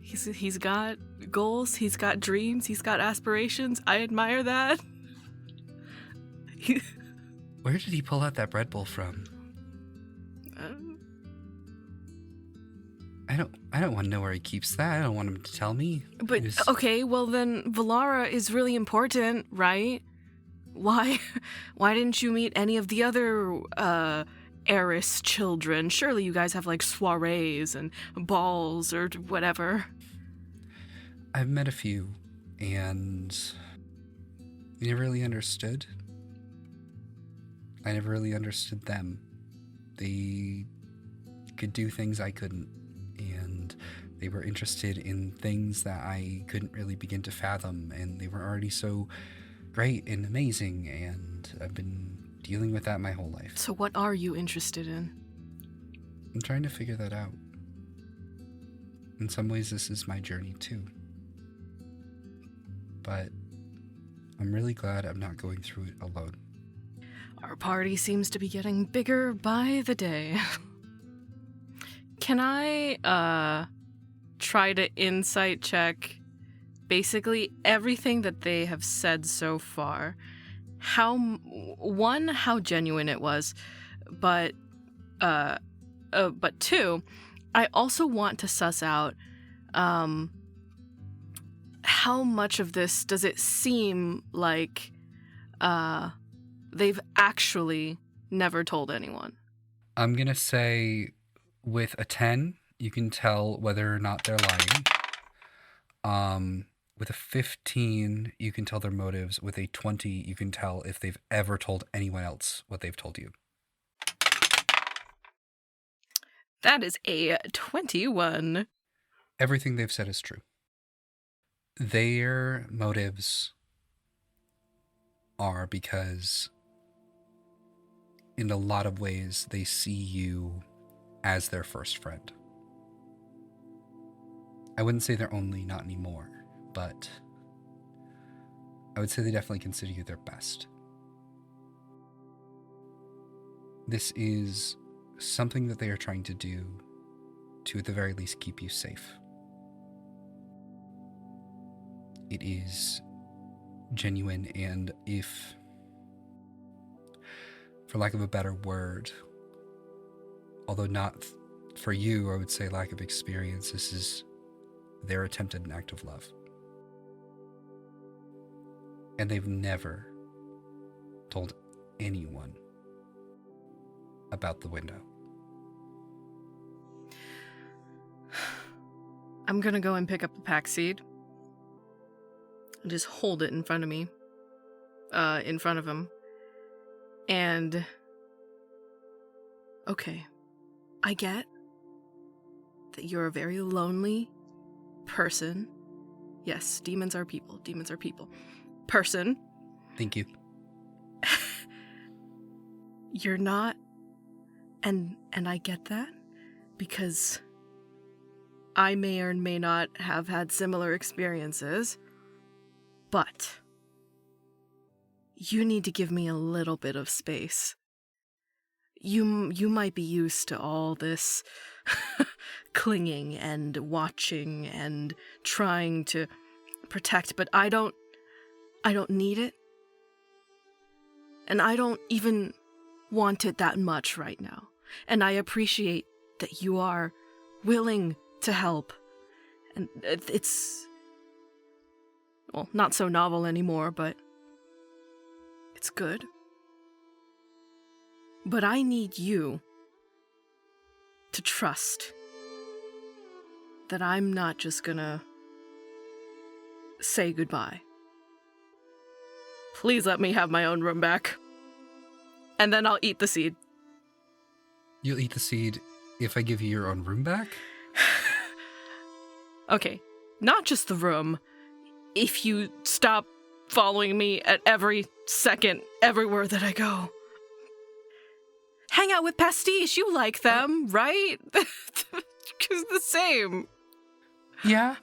He's got goals, he's got dreams, he's got aspirations. I admire that. Where did he pull out that Red Bull from? I don't want to know where he keeps that. I don't want him to tell me. But okay, well then Valara is really important, right? Why didn't you meet any of the other heiress children? Surely you guys have like soirees and balls or whatever. I've met a few, and I never really understood. I never really understood them. They could do things I couldn't, and they were interested in things that I couldn't really begin to fathom, and they were already so great and amazing, and I've been dealing with that my whole life. So what are you interested in? I'm trying to figure that out. In some ways, this is my journey too. But I'm really glad I'm not going through it alone. Our party seems to be getting bigger by the day. Can I try to insight check basically everything that they have said so far? How genuine it was, but two, I also want to suss out how much of this does it seem like they've actually never told anyone. I'm going to say with a 10, you can tell whether or not they're lying. With a 15, you can tell their motives. With a 20, you can tell if they've ever told anyone else what they've told you. That is a 21. Everything they've said is true. Their motives are because in a lot of ways they see you as their first friend. I wouldn't say they're only, not anymore, but I would say they definitely consider you their best. This is something that they are trying to do to at the very least keep you safe. It is genuine, and if, for lack of a better word, although not for you, I would say lack of experience, this is their attempt at an act of love. And they've never told anyone about the window. I'm gonna go and pick up the pack seed. And just hold it in front of me. In front of him. And... okay. I get that you're a very lonely person. Yes, demons are people. Demons are people. Person. Thank you. You're not... And I get that. Because I may or may not have had similar experiences. But you need to give me a little bit of space. You might be used to all this clinging and watching and trying to protect, but I don't need it. And I don't even want it that much right now. And I appreciate that you are willing to help. And it's... well, not so novel anymore, but it's good. But I need you to trust that I'm not just gonna say goodbye. Please let me have my own room back. And then I'll eat the seed. You'll eat the seed if I give you your own room back? Okay, not just the room. If you stop following me at every second, everywhere that I go. Hang out with Pastiche, you like them, right? It's the same. Yeah.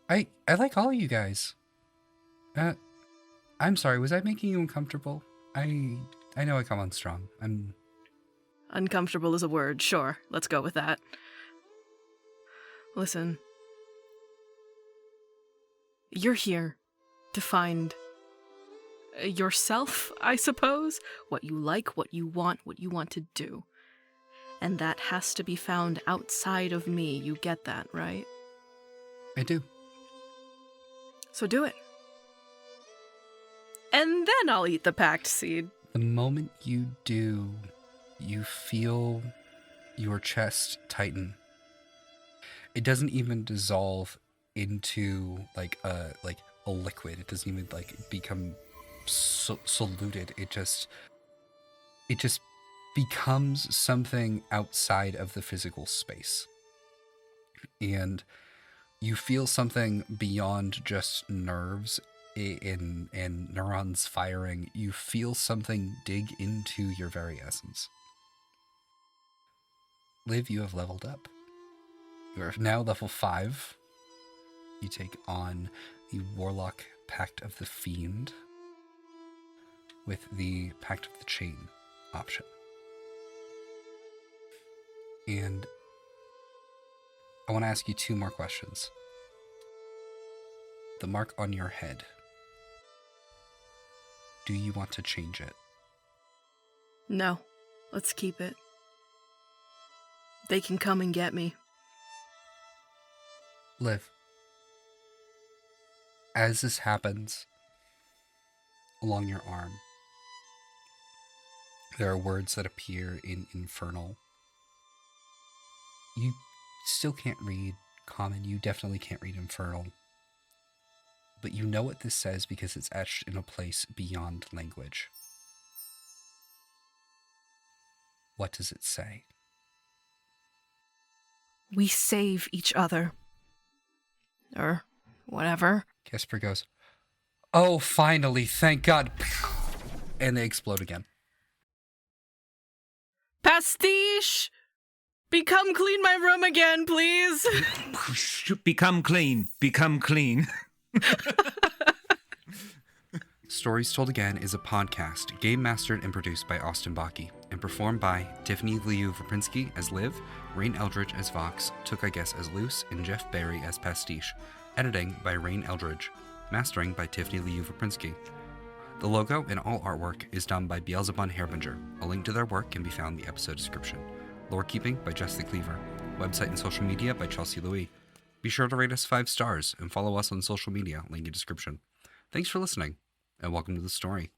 I like all of you guys. I'm sorry, was I making you uncomfortable? I know I come on strong. Uncomfortable is a word, sure. Let's go with that. Listen. You're here to find yourself, I suppose. What you like, what you want to do. And that has to be found outside of me. You get that, right? I do. So do it. And then I'll eat the packed seed. The moment you do, you feel your chest tighten. It doesn't even dissolve into like a liquid. It doesn't even become soluted. It just becomes something outside of the physical space. And you feel something beyond just nerves and neurons firing. You feel something dig into your very essence. Liv, you have leveled up. You are now level 5. You take on the Warlock Pact of the Fiend with the Pact of the Chain option. And I want to ask you 2 more questions. The mark on your head. Do you want to change it? No, let's keep it. They can come and get me. Liv, as this happens along your arm, there are words that appear in Infernal. You still can't read Common. You definitely can't read Infernal. But you know what this says because it's etched in a place beyond language. What does it say? We save each other. Or whatever. Casper goes, "Oh, finally, thank God." And they explode again. Pastiche! Become clean my room again, please. Become clean. Become clean. Stories Told Again is a podcast, game mastered and produced by Austin Bakke, and performed by Tiffany Veprinski as Liv, Rayne Eldridge as Vox, Took I Guess as Luce, and Jeff Barry as Pastiche. Editing by Rayne Eldridge. Mastering by Tiffany Veprinski. The logo and all artwork is done by Beelzebub Hairbinger. A link to their work can be found in the episode description. Lore keeping by Jess the Cleaver. Website and social media by Chelsea Louis. Be sure to rate us 5 stars and follow us on social media, link in description. Thanks for listening, and welcome to the story.